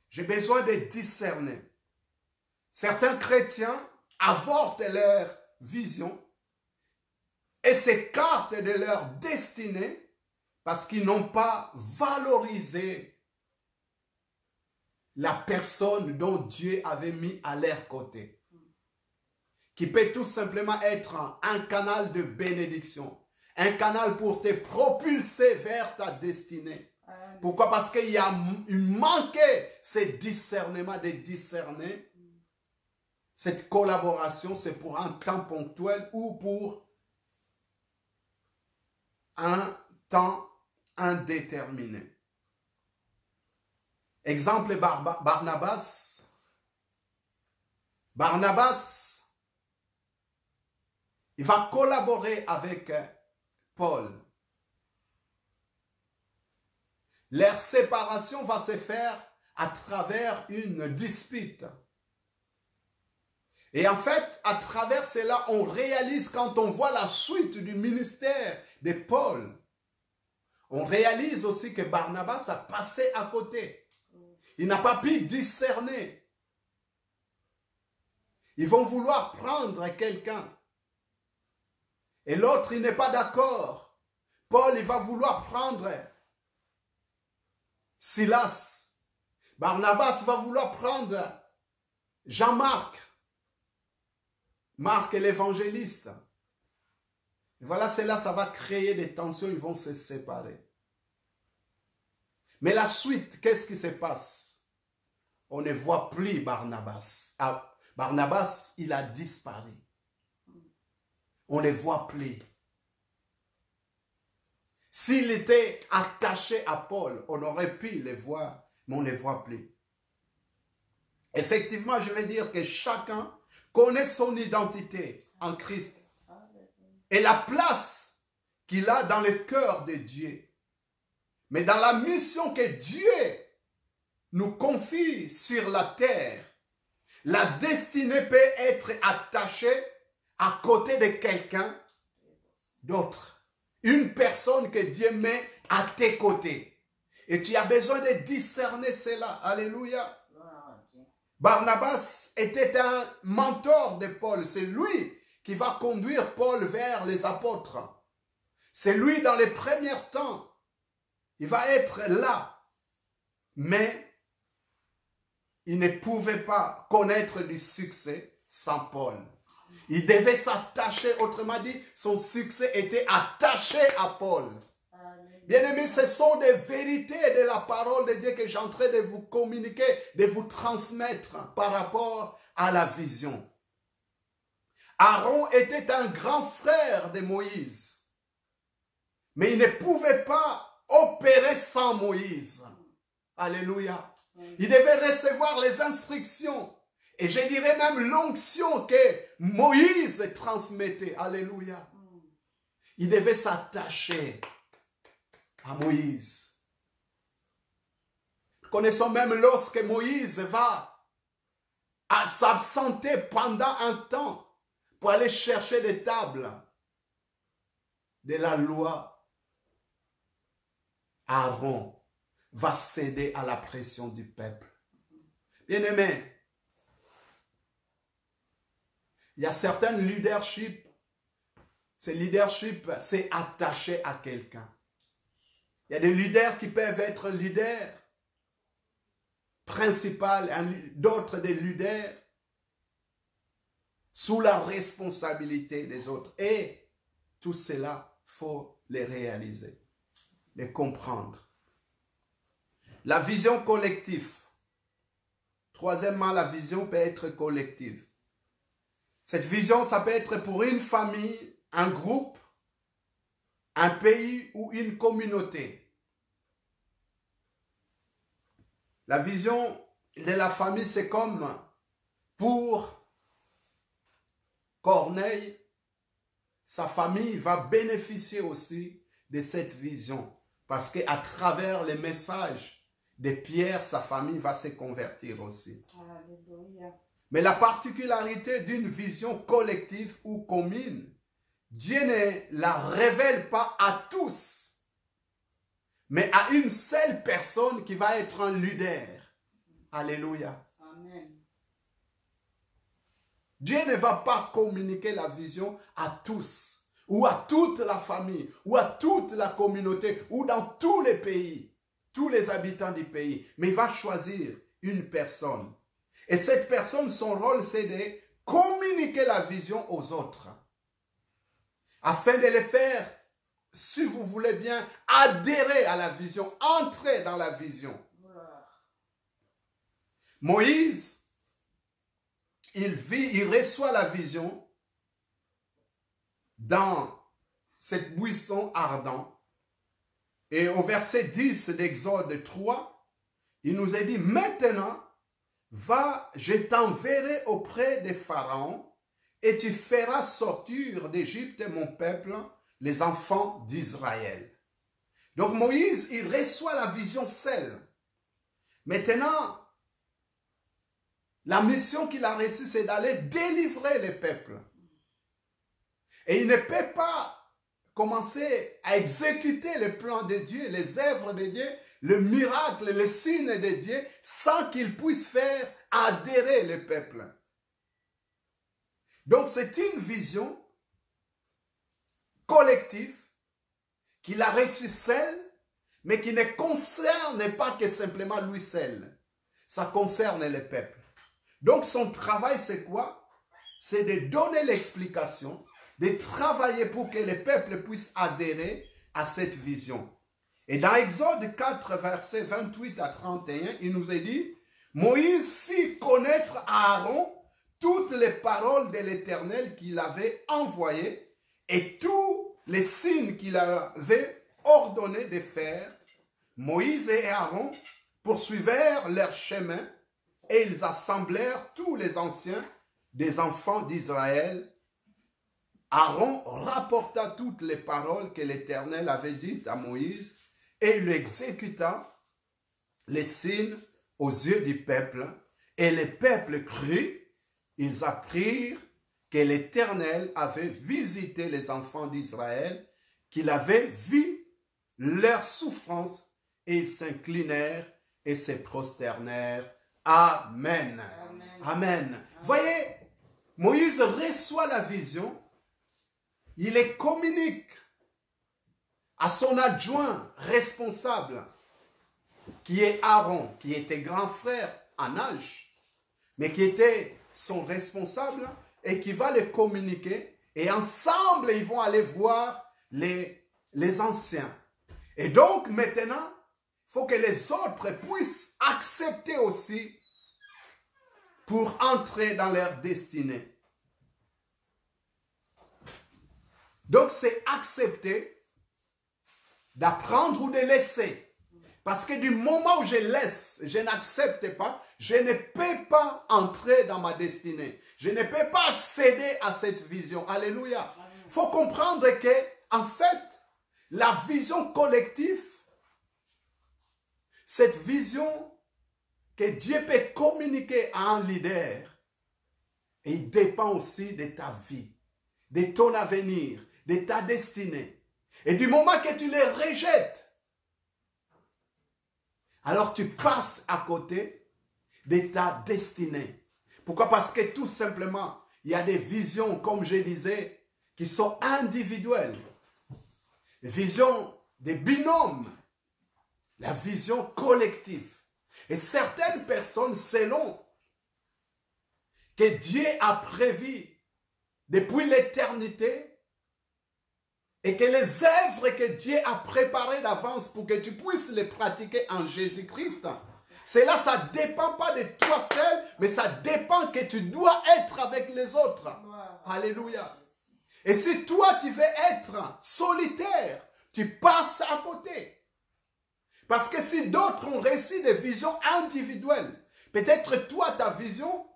J'ai besoin de discerner. Certains chrétiens avortent leur vision et s'écartent de leur destinée parce qu'ils n'ont pas valorisé la personne dont Dieu avait mis à leur côté, qui peut tout simplement être un canal de bénédiction, un canal pour te propulser vers ta destinée. Pourquoi? Parce qu'il manquait ce discernement, de discerner. Cette collaboration, c'est pour un temps ponctuel ou pour un temps indéterminé. Exemple, Barnabas. Barnabas, il va collaborer avec Paul. Leur séparation va se faire à travers une dispute. Et en fait, à travers cela, on réalise, quand on voit la suite du ministère de Paul, on réalise aussi que Barnabas a passé à côté. Il n'a pas pu discerner. Ils vont vouloir prendre quelqu'un. Et l'autre, il n'est pas d'accord. Paul, il va vouloir prendre Silas. Barnabas va vouloir prendre Jean-Marc. Marc est l'évangéliste. Voilà, cela, ça va créer des tensions, ils vont se séparer. Mais la suite, qu'est-ce qui se passe? On ne voit plus Barnabas. Ah, Barnabas, il a disparu. On ne voit plus. S'il était attaché à Paul, on aurait pu le voir, mais on ne voit plus. Effectivement, je vais dire que chacun connaît son identité en Christ et la place qu'il a dans le cœur de Dieu. Mais dans la mission que Dieu nous confie sur la terre, la destinée peut être attachée à côté de quelqu'un d'autre. Une personne que Dieu met à tes côtés. Et tu as besoin de discerner cela. Alléluia. Barnabas était un mentor de Paul. C'est lui qui va conduire Paul vers les apôtres. C'est lui dans les premiers temps. Il va être là. Mais il ne pouvait pas connaître du succès sans Paul. Il devait s'attacher, autrement dit, son succès était attaché à Paul. Bien-aimés, ce sont des vérités de la parole de Dieu que j'ai en train de vous communiquer, de vous transmettre par rapport à la vision. Aaron était un grand frère de Moïse, mais il ne pouvait pas opérer sans Moïse. Alléluia. Il devait recevoir les instructions. Et je dirais même l'onction que Moïse transmettait. Alléluia. Il devait s'attacher à Moïse. Nous connaissons même lorsque Moïse va s'absenter pendant un temps pour aller chercher des tables de la loi. Aaron va céder à la pression du peuple. Bien-aimés, il y a certains leadership, ce leadership, c'est attaché à quelqu'un. Il y a des leaders qui peuvent être leaders principaux, d'autres des leaders sous la responsabilité des autres. Et tout cela, il faut les réaliser, les comprendre. La vision collective. Troisièmement, la vision peut être collective. Cette vision, ça peut être pour une famille, un groupe, un pays ou une communauté. La vision de la famille, c'est comme pour Corneille, sa famille va bénéficier aussi de cette vision. Parce qu'à travers les messages de Pierre, sa famille va se convertir aussi. Alléluia. Mais la particularité d'une vision collective ou commune, Dieu ne la révèle pas à tous, mais à une seule personne qui va être un leader. Alléluia. Amen. Dieu ne va pas communiquer la vision à tous, ou à toute la famille, ou à toute la communauté, ou dans tous les pays, tous les habitants du pays. Mais il va choisir une personne. Et cette personne, son rôle, c'est de communiquer la vision aux autres. Afin de les faire, si vous voulez bien, adhérer à la vision, entrer dans la vision. Moïse, il reçoit la vision dans cette buisson ardent. Et au verset 10 d'Exode 3, il nous est dit, maintenant, va, je t'enverrai auprès des pharaons et tu feras sortir d'Égypte mon peuple, les enfants d'Israël. Donc Moïse, il reçoit la vision seule. Maintenant, la mission qu'il a reçue, c'est d'aller délivrer les peuples. Et il ne peut pas commencer à exécuter le plan de Dieu, les œuvres de Dieu, le miracle, les signes de Dieu, sans qu'il puisse faire adhérer le peuple. Donc c'est une vision collective qu'il a reçue seul, mais qui ne concerne pas que simplement lui seul. Ça concerne le peuple. Donc son travail c'est quoi? C'est de donner l'explication, de travailler pour que le peuple puisse adhérer à cette vision. Et dans Exode 4, versets 28 à 31, il nous est dit, Moïse fit connaître à Aaron toutes les paroles de l'Éternel qu'il avait envoyées et tous les signes qu'il avait ordonné de faire. Moïse et Aaron poursuivirent leur chemin et ils assemblèrent tous les anciens des enfants d'Israël. Aaron rapporta toutes les paroles que l'Éternel avait dites à Moïse et il exécuta les signes aux yeux du peuple. Et le peuple crut, ils apprirent que l'Éternel avait visité les enfants d'Israël, qu'il avait vu leur souffrance et ils s'inclinèrent et se prosternèrent. Amen. Amen. Amen. Voyez, Moïse reçoit la vision, il les communique à son adjoint responsable, qui est Aaron, qui était grand frère en âge, mais qui était son responsable et qui va les communiquer. Et ensemble, ils vont aller voir les anciens. Et donc, maintenant, il faut que les autres puissent accepter aussi pour entrer dans leur destinée. Donc, c'est accepter d'apprendre ou de laisser. Parce que du moment où je laisse, je n'accepte pas, je ne peux pas entrer dans ma destinée. Je ne peux pas accéder à cette vision. Alléluia. Il faut comprendre que, en fait, la vision collective, cette vision que Dieu peut communiquer à un leader, et il dépend aussi de ta vie, de ton avenir, de ta destinée. Et du moment que tu les rejettes, alors tu passes à côté de ta destinée. Pourquoi? Parce que tout simplement, il y a des visions, comme je disais, qui sont individuelles. Des visions des binômes. La vision collective. Et certaines personnes, selon que Dieu a prévu depuis l'éternité, et que les œuvres que Dieu a préparées d'avance pour que tu puisses les pratiquer en Jésus-Christ, cela, ça ne dépend pas de toi seul, mais ça dépend que tu dois être avec les autres. Alléluia. Et si toi, tu veux être solitaire, tu passes à côté. Parce que si d'autres ont reçu des visions individuelles, peut-être toi, ta vision,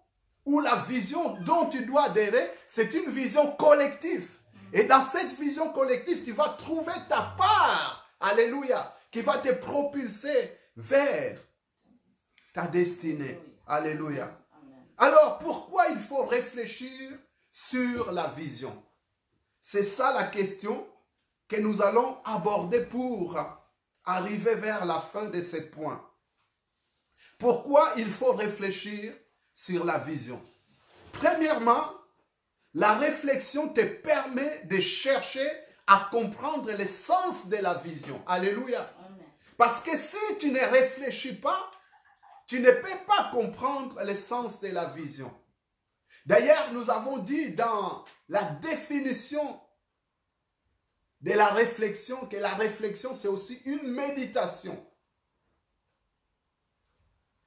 ou la vision dont tu dois adhérer, c'est une vision collective. Et dans cette vision collective, tu vas trouver ta part, alléluia, qui va te propulser vers ta destinée. Alléluia. Alors, pourquoi il faut réfléchir sur la vision? C'est ça la question que nous allons aborder pour arriver vers la fin de ces points. Pourquoi il faut réfléchir sur la vision? Premièrement, la réflexion te permet de chercher à comprendre le sens de la vision. Alléluia. Amen. Parce que si tu ne réfléchis pas, tu ne peux pas comprendre le sens de la vision. D'ailleurs, nous avons dit dans la définition de la réflexion que la réflexion, c'est aussi une méditation.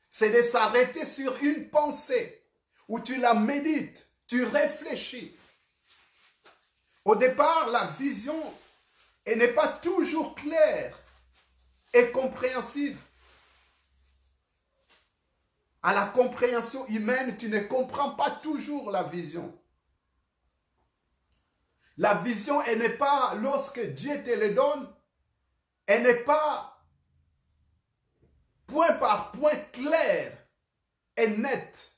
C'est de s'arrêter sur une pensée où tu la médites, tu réfléchis. Au départ, la vision, elle n'est pas toujours claire et compréhensive. À la compréhension humaine, tu ne comprends pas toujours la vision. La vision, elle n'est pas, lorsque Dieu te le donne, elle n'est pas point par point claire et nette.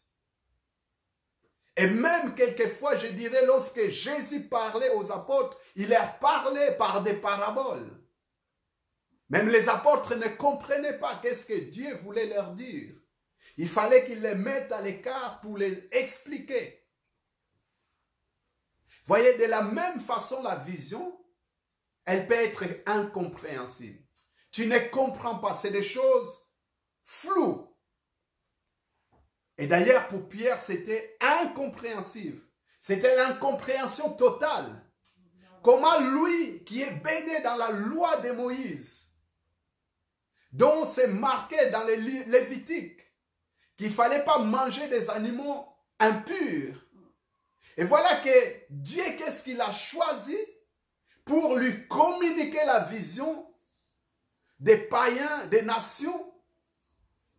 Et même quelquefois, je dirais, lorsque Jésus parlait aux apôtres, il leur parlait par des paraboles. Même les apôtres ne comprenaient pas qu'est-ce que Dieu voulait leur dire. Il fallait qu'ils les mettent à l'écart pour les expliquer. Voyez, de la même façon, la vision, elle peut être incompréhensible. Tu ne comprends pas, c'est des choses floues. Et d'ailleurs, pour Pierre, c'était incompréhensible. C'était l'incompréhension totale. Comment lui, qui est baigné dans la loi de Moïse, dont c'est marqué dans les Lévitiques, qu'il ne fallait pas manger des animaux impurs. Et voilà que Dieu, qu'est-ce qu'il a choisi pour lui communiquer la vision des païens, des nations.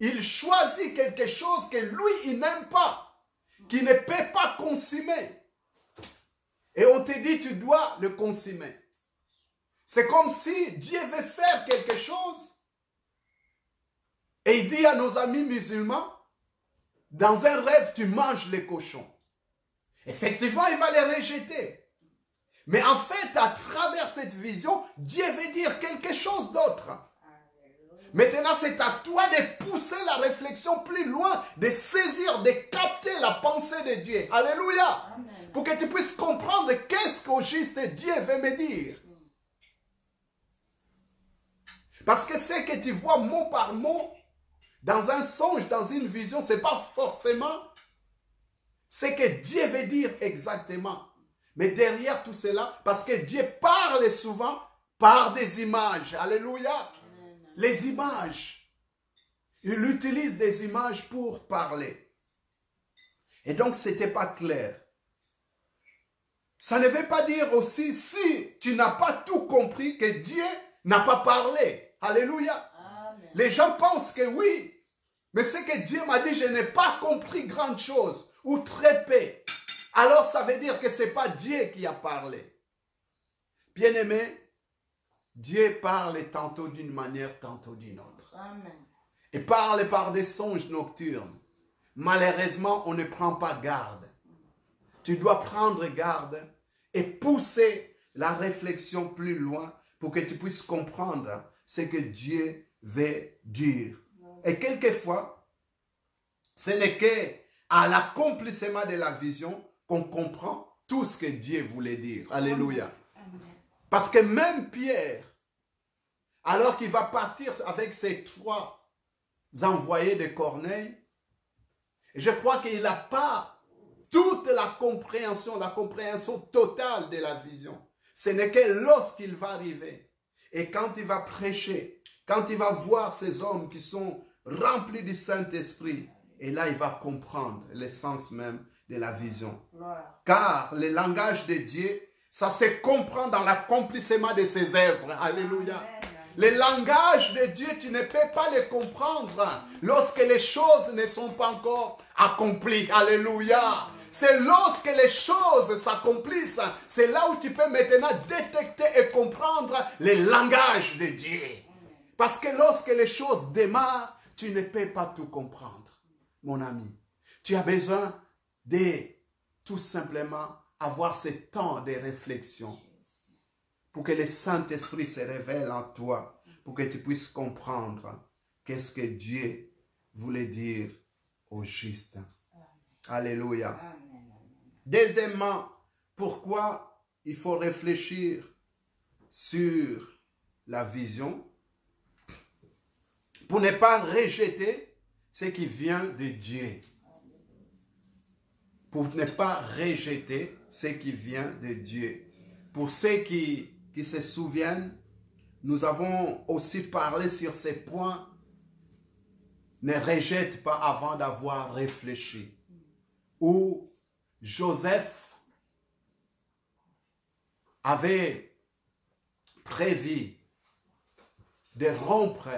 Il choisit quelque chose que lui, il n'aime pas, qu'il ne peut pas consommer. Et on te dit, tu dois le consommer. C'est comme si Dieu veut faire quelque chose et il dit à nos amis musulmans, dans un rêve, tu manges les cochons. Effectivement, il va les rejeter. Mais en fait, à travers cette vision, Dieu veut dire quelque chose d'autre. Maintenant, c'est à toi de pousser la réflexion plus loin, de saisir, de capter la pensée de Dieu. Alléluia. Amen. Pour que tu puisses comprendre qu'est-ce qu'au juste Dieu veut me dire. Parce que ce que tu vois mot par mot, dans un songe, dans une vision, ce n'est pas forcément ce que Dieu veut dire exactement. Mais derrière tout cela, parce que Dieu parle souvent par des images. Alléluia. Amen. Les images. Il utilise des images pour parler. Et donc, ce n'était pas clair. Ça ne veut pas dire aussi, si tu n'as pas tout compris, que Dieu n'a pas parlé. Alléluia. Amen. Les gens pensent que oui. Mais ce que Dieu m'a dit, je n'ai pas compris grande chose. Ou très peu. Alors ça veut dire que ce n'est pas Dieu qui a parlé. Bien-aimé, Dieu parle tantôt d'une manière, tantôt d'une autre. Amen. Et parle par des songes nocturnes. Malheureusement, on ne prend pas garde. Tu dois prendre garde et pousser la réflexion plus loin pour que tu puisses comprendre ce que Dieu veut dire. Et quelquefois, ce n'est qu'à l'accomplissement de la vision qu'on comprend tout ce que Dieu voulait dire. Alléluia. Amen. Parce que même Pierre, alors qu'il va partir avec ses 3 envoyés de Corneille, je crois qu'il n'a pas toute la compréhension totale de la vision. Ce n'est que lorsqu'il va arriver et quand il va prêcher, quand il va voir ces hommes qui sont remplis du Saint-Esprit, et là il va comprendre l'essence même de la vision. Car le langage de Dieu, ça se comprend dans l'accomplissement de ses œuvres. Alléluia. Le langage de Dieu, tu ne peux pas le comprendre lorsque les choses ne sont pas encore accomplies. Alléluia. C'est lorsque les choses s'accomplissent, c'est là où tu peux maintenant détecter et comprendre le langage de Dieu. Parce que lorsque les choses démarrent, tu ne peux pas tout comprendre, mon ami. Tu Tu as besoin de tout simplement avoir ce temps de réflexion pour que le Saint-Esprit se révèle en toi, pour que tu puisses comprendre qu'est-ce que Dieu voulait dire au juste. Alléluia. Deuxièmement, pourquoi il faut réfléchir sur la vision? Pour ne pas rejeter ce qui vient de Dieu. Pour ne pas rejeter ce qui vient de Dieu. Pour ceux qui se souviennent, nous avons aussi parlé sur ces points. Ne rejette pas avant d'avoir réfléchi. Où Joseph avait prévu de rompre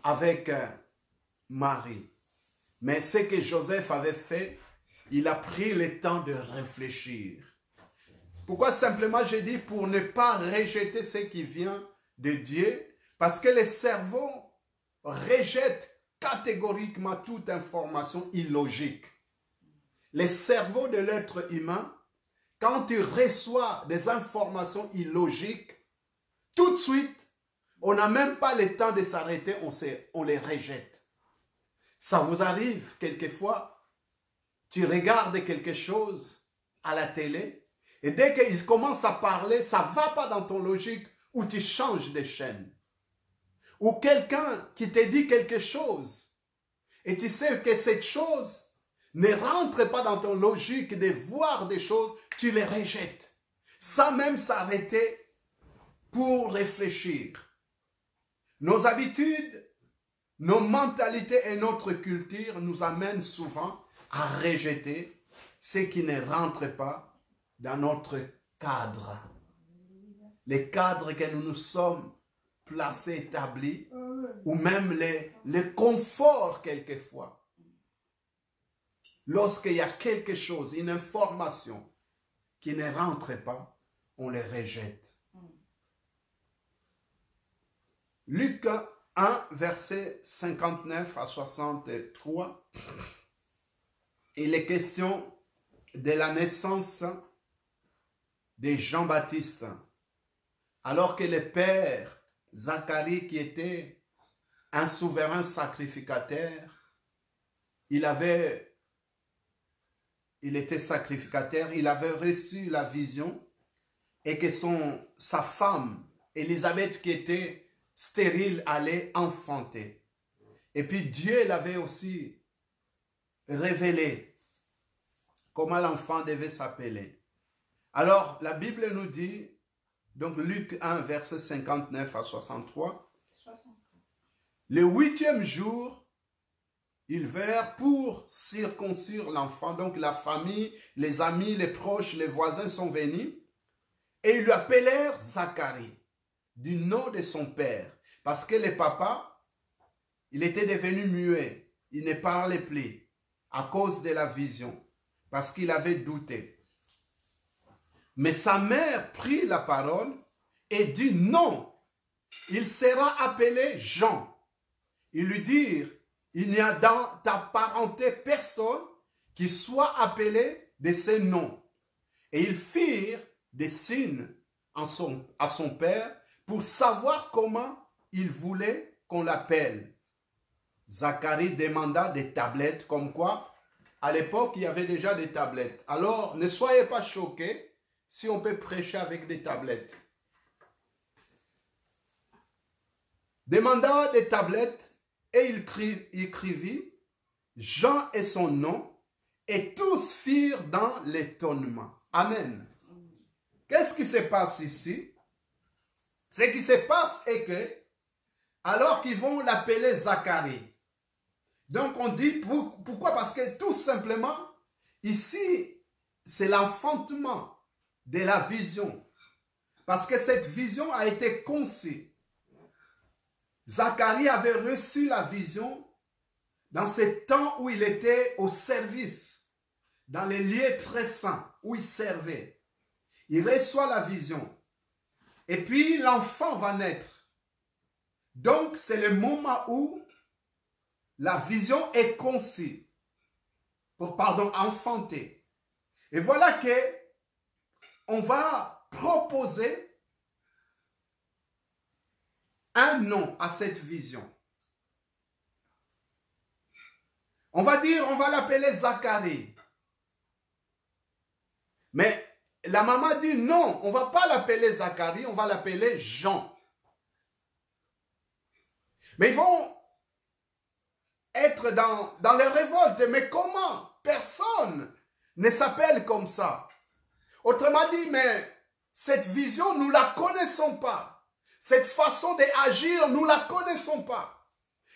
avec Marie. Mais ce que Joseph avait fait, il a pris le temps de réfléchir. Pourquoi simplement j'ai dit pour ne pas rejeter ce qui vient de Dieu? Parce que le cerveau rejette catégoriquement toute information illogique. Le cerveau de l'être humain, quand il reçoit des informations illogiques, tout de suite, on n'a même pas le temps de s'arrêter, on les rejette. Ça vous arrive quelquefois, tu regardes quelque chose à la télé, et dès qu'ils commencent à parler, ça ne va pas dans ton logique, ou tu changes de chaîne. Ou quelqu'un qui te dit quelque chose, et tu sais que cette chose ne rentre pas dans ton logique de voir des choses, tu les rejettes. Sans même s'arrêter pour réfléchir. Nos habitudes, nos mentalités et notre culture nous amènent souvent à rejeter ce qui ne rentre pas dans notre cadre. Les cadres que nous nous sommes placés, établis, ou même les conforts quelquefois. Lorsqu'il y a quelque chose, une information qui ne rentre pas, on les rejette. Luc 1, verset 59 à 63, il est question de la naissance de Jean-Baptiste. Alors que le père Zacharie, qui était un souverain sacrificateur, il était sacrificateur, il avait reçu la vision et que sa femme, Élisabeth, qui était stérile, allait enfanter. Et puis Dieu l'avait aussi révélé comment l'enfant devait s'appeler. Alors la Bible nous dit, donc Luc 1, verset 59 à 63, le 8e jour, ils vinrent pour circoncire l'enfant. Donc la famille, les amis, les proches, les voisins sont venus. Et ils lui appelèrent Zacharie, du nom de son père. Parce que le papa, il était devenu muet. Il ne parlait plus à cause de la vision. Parce qu'il avait douté. Mais sa mère prit la parole et dit non, il sera appelé Jean. Ils lui dirent, il n'y a dans ta parenté personne qui soit appelé de ce nom. Et ils firent des signes à son père pour savoir comment il voulait qu'on l'appelle. Zacharie demanda des tablettes, comme quoi, à l'époque, il y avait déjà des tablettes. Alors, ne soyez pas choqués si on peut prêcher avec des tablettes. Demanda des tablettes et il écrivit Jean et son nom, et tous firent dans l'étonnement. Amen. Qu'est-ce qui se passe ici? Ce qui se passe est que, alors qu'ils vont l'appeler Zacharie, donc on dit, pourquoi? Parce que tout simplement, ici, c'est l'enfantement de la vision. Parce que cette vision a été conçue. Zacharie avait reçu la vision dans ce temps où il était au service, dans les lieux très saints où il servait. Il reçoit la vision. Et puis l'enfant va naître. Donc c'est le moment où la vision est conçue. pardon, enfanter. Et voilà que on va proposer un nom à cette vision. On va dire, on va l'appeler Zacharie. Mais la maman dit non, on ne va pas l'appeler Zacharie, on va l'appeler Jean. Mais ils vont être dans les révoltes. Mais comment? Personne ne s'appelle comme ça. Autrement dit, mais cette vision, nous ne la connaissons pas. Cette façon d'agir, nous ne la connaissons pas.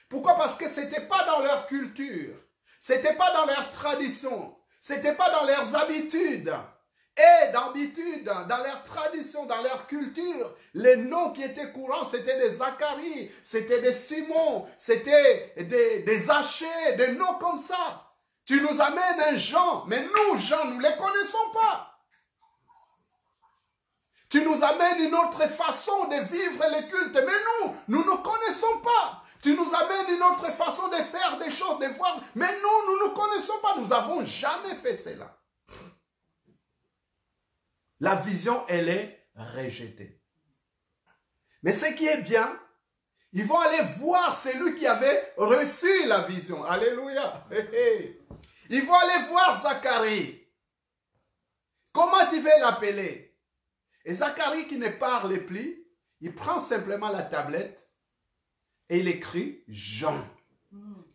Pourquoi? Parce que ce n'était pas dans leur culture. Ce n'était pas dans leur tradition. Ce n'était pas dans leurs habitudes. Et d'habitude, dans leur tradition, dans leur culture, les noms qui étaient courants, c'était des Zacharie, c'était des Simon, c'était des Zachée, des noms comme ça. Tu nous amènes un Jean, mais nous, Jean, nous ne les connaissons pas. Tu nous amènes une autre façon de vivre les cultes, mais nous ne connaissons pas. Tu nous amènes une autre façon de faire des choses, de voir, mais nous ne connaissons pas. Nous n'avons jamais fait cela. La vision, elle est rejetée. Mais ce qui est bien, ils vont aller voir celui qui avait reçu la vision. Alléluia. Ils vont aller voir Zacharie. Comment tu vas l'appeler? Et Zacharie qui ne parle plus, il prend simplement la tablette et il écrit Jean.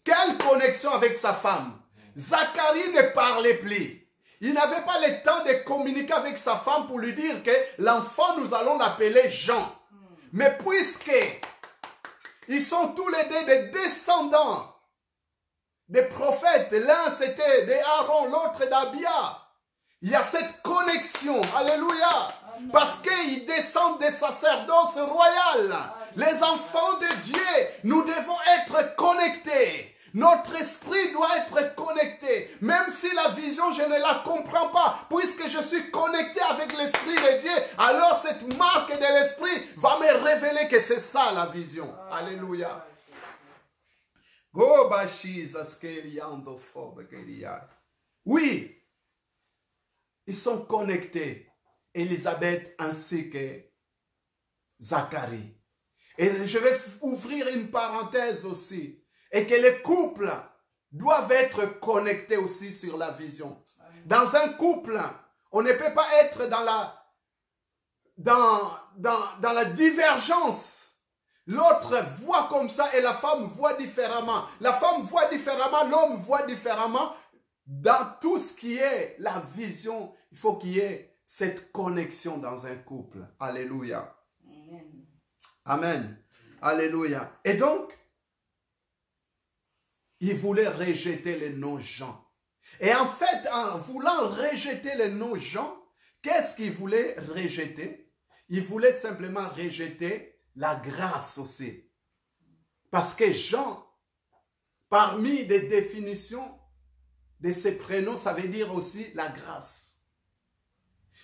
Quelle connexion avec sa femme? Zacharie ne parlait plus. Il n'avait pas le temps de communiquer avec sa femme pour lui dire que l'enfant, nous allons l'appeler Jean. Mais puisque ils sont tous les deux des descendants des prophètes, l'un c'était d'Aaron, l'autre d'Abia, il y a cette connexion, alléluia, parce qu'ils descendent des sacerdoces royales. Les enfants de Dieu, nous devons être connectés. Notre esprit doit être connecté. Même si la vision, je ne la comprends pas. Puisque je suis connecté avec l'esprit de Dieu, alors cette marque de l'esprit va me révéler que c'est ça la vision. Alléluia. Oui, ils sont connectés. Élisabeth ainsi que Zacharie. Et je vais ouvrir une parenthèse aussi. Et que les couples doivent être connectés aussi sur la vision. Dans un couple, on ne peut pas être dans la divergence. L'autre voit comme ça et la femme voit différemment. La femme voit différemment, l'homme voit différemment. Dans tout ce qui est la vision, il faut qu'il y ait cette connexion dans un couple. Alléluia. Amen. Amen. Alléluia. Et donc, il voulait rejeter le nom Jean. Et en fait, en voulant rejeter le nom Jean, qu'est-ce qu'il voulait rejeter? Il voulait simplement rejeter la grâce aussi. Parce que Jean, parmi les définitions de ses prénoms, ça veut dire aussi la grâce.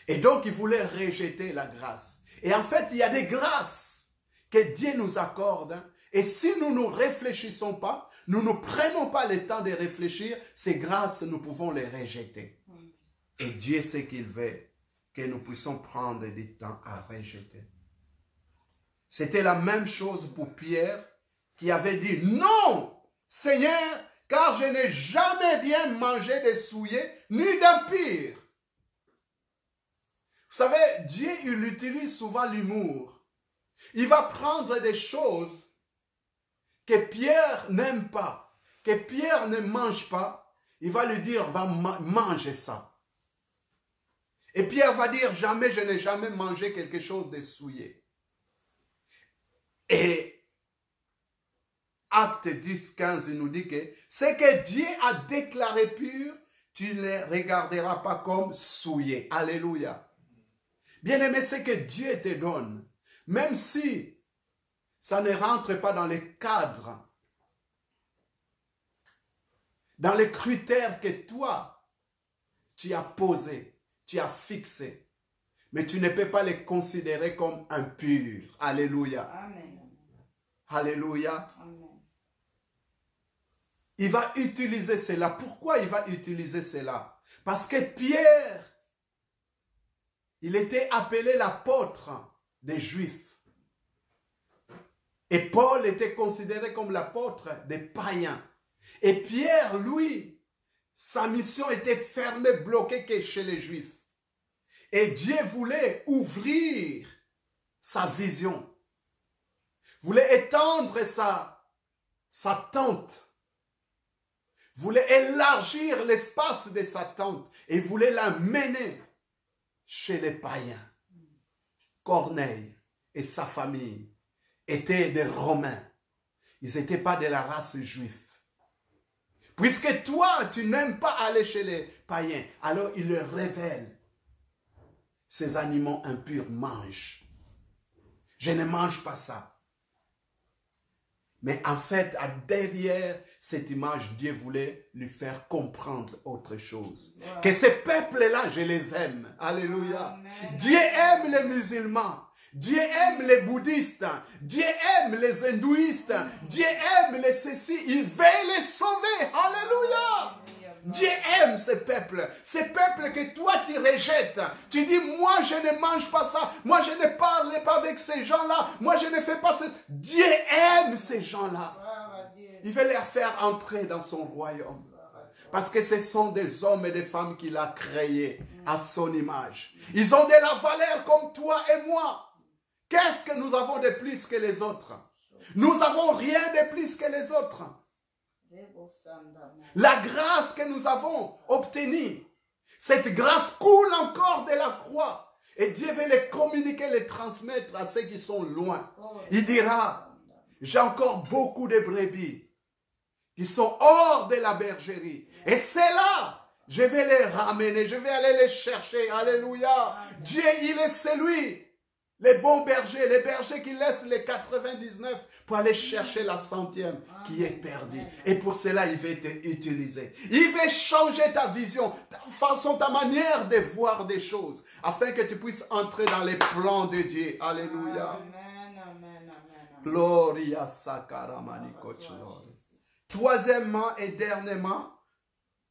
Et donc, il voulait rejeter la grâce. Et en fait, il y a des grâces que Dieu nous accorde. Et si nous ne réfléchissons pas, nous ne prenons pas le temps de réfléchir, ces grâces, nous pouvons les rejeter. Et Dieu sait qu'il veut que nous puissions prendre du temps à rejeter. C'était la même chose pour Pierre qui avait dit, non, Seigneur, car je n'ai jamais rien mangé de souillé ni d'impur. Vous savez, Dieu, il utilise souvent l'humour. Il va prendre des choses que Pierre n'aime pas, que Pierre ne mange pas, il va lui dire, va manger ça. Et Pierre va dire, jamais, je n'ai jamais mangé quelque chose de souillé. Et Acte 10, 15, il nous dit que ce que Dieu a déclaré pur, tu ne les regarderas pas comme souillé. Alléluia. Bien-aimé, ce que Dieu te donne, même si ça ne rentre pas dans les cadres, dans les critères que toi, tu as posés, tu as fixés. Mais tu ne peux pas les considérer comme impurs. Alléluia. Amen. Alléluia. Amen. il va utiliser cela. Pourquoi il va utiliser cela? Parce que Pierre, il était appelé l'apôtre des Juifs. Et Paul était considéré comme l'apôtre des païens. Et Pierre, lui, sa mission était fermée, bloquée que chez les Juifs. Et Dieu voulait ouvrir sa vision. Voulait étendre sa tente. Voulait élargir l'espace de sa tente. Et voulait la mener chez les païens. Corneille et sa famille étaient des Romains. Ils n'étaient pas de la race juive. Puisque toi, tu n'aimes pas aller chez les païens, alors il leur révèle. Ces animaux impurs mangent. Je ne mange pas ça. Mais en fait, derrière cette image, Dieu voulait lui faire comprendre autre chose. Wow. Que ces peuples-là, je les aime. Alléluia. Amen. Dieu aime les musulmans. Dieu aime les bouddhistes. Dieu aime les hindouistes. Dieu aime les ceci. Il veut les sauver. Alléluia. Dieu aime ces peuples que toi tu rejettes. Tu dis, moi je ne mange pas ça, moi je ne parle pas avec ces gens-là, moi je ne fais pas ça. Dieu aime ces gens-là. Il veut les faire entrer dans son royaume. Parce que ce sont des hommes et des femmes qu'il a créés à son image. Ils ont de la valeur comme toi et moi. Qu'est-ce que nous avons de plus que les autres? Nous n'avons rien de plus que les autres. La grâce que nous avons obtenue, cette grâce coule encore de la croix. Et Dieu veut les communiquer, les transmettre à ceux qui sont loin. Il dira, j'ai encore beaucoup de brebis qui sont hors de la bergerie. Et c'est là, je vais les ramener, je vais aller les chercher. Alléluia. Dieu, il est celui. Les bons bergers, les bergers qui laissent les 99 pour aller chercher la 100e qui est perdue. Et pour cela, il veut t'utiliser. Il veut changer ta vision, ta façon, ta manière de voir des choses, afin que tu puisses entrer dans les plans de Dieu. Alléluia. Amen, amen, amen. Gloria sakaramani kochilor. Troisièmement et dernièrement,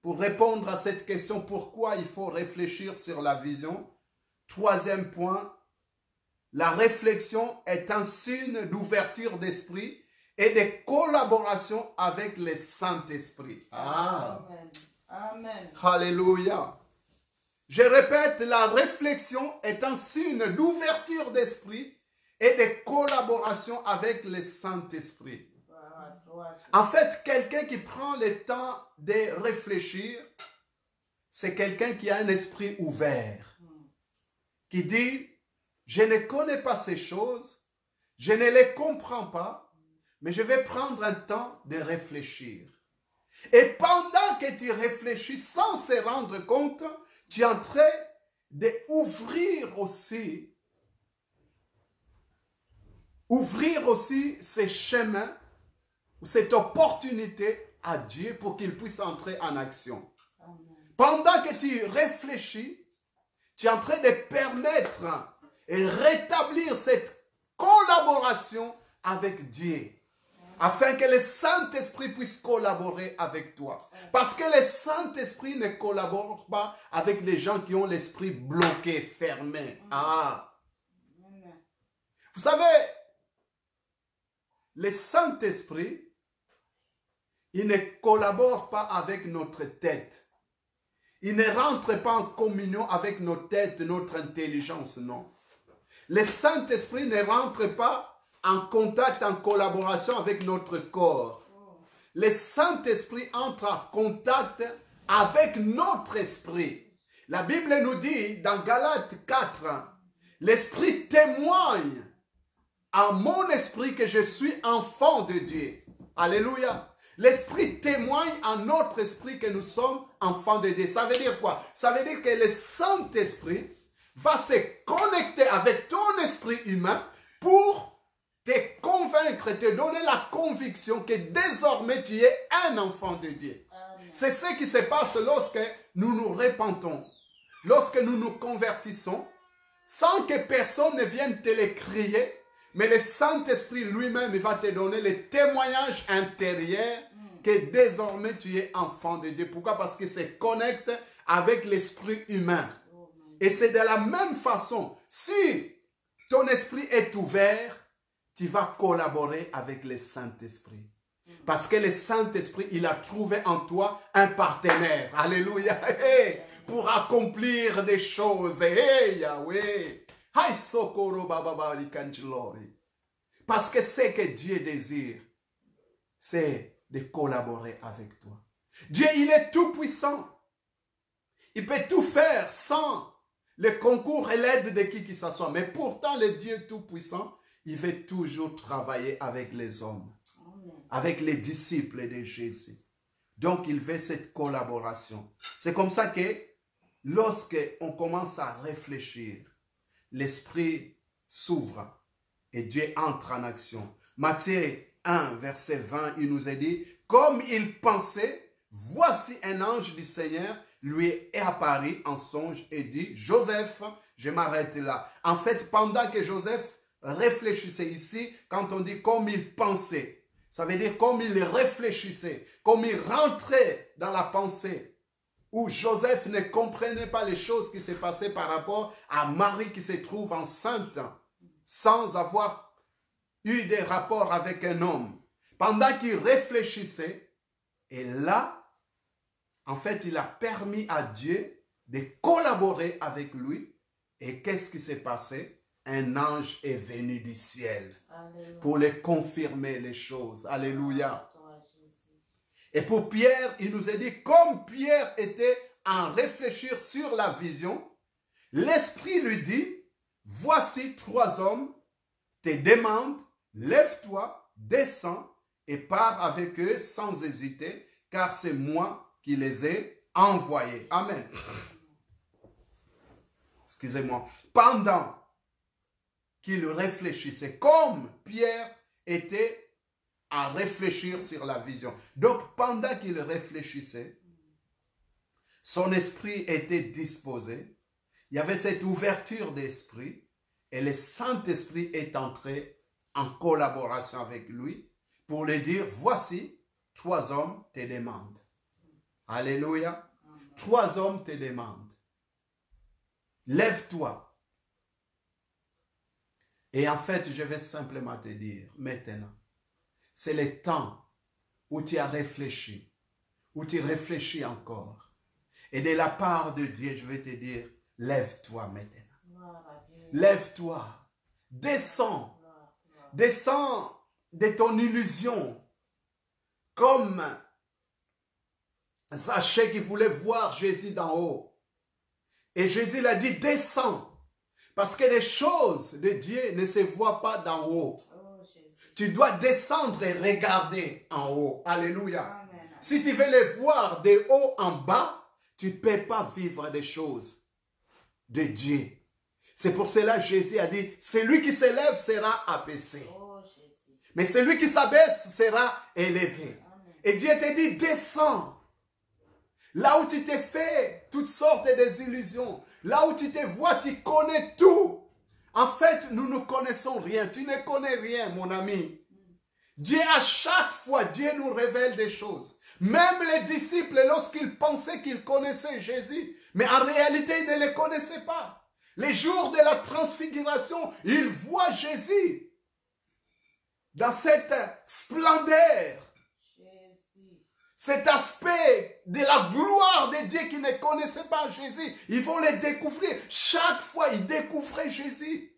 pour répondre à cette question, pourquoi il faut réfléchir sur la vision? Troisième point, la réflexion est un signe d'ouverture d'esprit et de collaboration avec le Saint-Esprit. Ah. Amen. Amen. Alléluia. Je répète, la réflexion est un signe d'ouverture d'esprit et de collaboration avec le Saint-Esprit. En fait, quelqu'un qui prend le temps de réfléchir, c'est quelqu'un qui a un esprit ouvert, qui dit, je ne connais pas ces choses, je ne les comprends pas, mais je vais prendre un temps de réfléchir. Et pendant que tu réfléchis sans se rendre compte, tu es en train d'ouvrir aussi ces chemins, cette opportunité à Dieu pour qu'il puisse entrer en action. Amen. Pendant que tu réfléchis, tu es en train de permettre et rétablir cette collaboration avec Dieu, afin que le Saint-Esprit puisse collaborer avec toi. Parce que le Saint-Esprit ne collabore pas avec les gens qui ont l'esprit bloqué, fermé. Ah. Vous savez, le Saint-Esprit, il ne collabore pas avec notre tête. Il ne rentre pas en communion avec nos têtes, notre intelligence, non. Le Saint-Esprit ne rentre pas en contact, en collaboration avec notre corps. Le Saint-Esprit entre en contact avec notre esprit. La Bible nous dit dans Galates 4, l'Esprit témoigne à mon esprit que je suis enfant de Dieu. Alléluia. L'Esprit témoigne à notre esprit que nous sommes enfants de Dieu. Ça veut dire quoi? Ça veut dire que le Saint-Esprit va se connecter avec ton esprit humain pour te convaincre, te donner la conviction que désormais tu es un enfant de Dieu. C'est ce qui se passe lorsque nous nous repentons, lorsque nous nous convertissons, sans que personne ne vienne te le crier, mais le Saint-Esprit lui-même va te donner le témoignage intérieur que désormais tu es enfant de Dieu. Pourquoi? Parce que c'est connecte avec l'esprit humain. Et c'est de la même façon, si ton esprit est ouvert, tu vas collaborer avec le Saint-Esprit. Parce que le Saint-Esprit, il a trouvé en toi un partenaire. Alléluia. Hey, pour accomplir des choses. Hey, Yahweh. Parce que ce que Dieu désire, c'est de collaborer avec toi. Dieu, il est tout puissant. Il peut tout faire sans le concours et l'aide de qui que ce soit. Mais pourtant, le Dieu tout-puissant, il veut toujours travailler avec les hommes, avec les disciples de Jésus. Donc, il veut cette collaboration. C'est comme ça que lorsque on commence à réfléchir, l'esprit s'ouvre et Dieu entre en action. Matthieu 1, verset 20, il nous a dit, comme il pensait, voici un ange du Seigneur lui est apparu en songe et dit, Joseph, je m'arrête là. En fait, pendant que Joseph réfléchissait ici, quand on dit comme il pensait, ça veut dire comme il réfléchissait, comme il rentrait dans la pensée, où Joseph ne comprenait pas les choses qui se passaient par rapport à Marie qui se trouve enceinte, sans avoir eu des rapports avec un homme. Pendant qu'il réfléchissait, et là, en fait, il a permis à Dieu de collaborer avec lui. Et qu'est-ce qui s'est passé? Un ange est venu du ciel. Alléluia. Pour les confirmer les choses. Alléluia. Et pour Pierre, il nous a dit, comme Pierre était en réfléchir sur la vision, l'Esprit lui dit, voici 3 hommes te demandent, lève-toi, descends et pars avec eux sans hésiter, car c'est moi qui les ai envoyés. Amen. Excusez-moi. Pendant qu'il réfléchissait, comme Pierre était à réfléchir sur la vision. Donc, pendant qu'il réfléchissait, son esprit était disposé. Il y avait cette ouverture d'esprit et le Saint-Esprit est entré en collaboration avec lui pour lui dire, voici, 3 hommes te demandent. Alléluia. 3 hommes te demandent. Lève-toi. Et en fait, je vais simplement te dire, maintenant, c'est le temps où tu as réfléchi, où tu réfléchis encore. Et de la part de Dieu, je vais te dire, lève-toi maintenant. Lève-toi. Descends. Descends de ton illusion. Comme Zachée qui voulait voir Jésus d'en haut. Et Jésus l'a dit, descends. Parce que les choses de Dieu ne se voient pas d'en haut. Tu dois descendre et regarder en haut. Alléluia. Amen. Si tu veux les voir de haut en bas, tu ne peux pas vivre des choses de Dieu. C'est pour cela que Jésus a dit, celui qui s'élève sera abaissé. Mais celui qui s'abaisse sera élevé. Amen. Et Dieu te dit, descends. Là où tu t'es fait toutes sortes de illusions, là où tu te vois, tu connais tout. En fait, nous ne connaissons rien. Tu ne connais rien, mon ami. Dieu, à chaque fois, Dieu nous révèle des choses. Même les disciples, lorsqu'ils pensaient qu'ils connaissaient Jésus, mais en réalité, ils ne le connaissaient pas. Les jours de la transfiguration, ils voient Jésus dans cette splendeur. Cet aspect de la gloire de Dieu qui ne connaissait pas Jésus, ils vont le découvrir. Chaque fois, ils découvraient Jésus.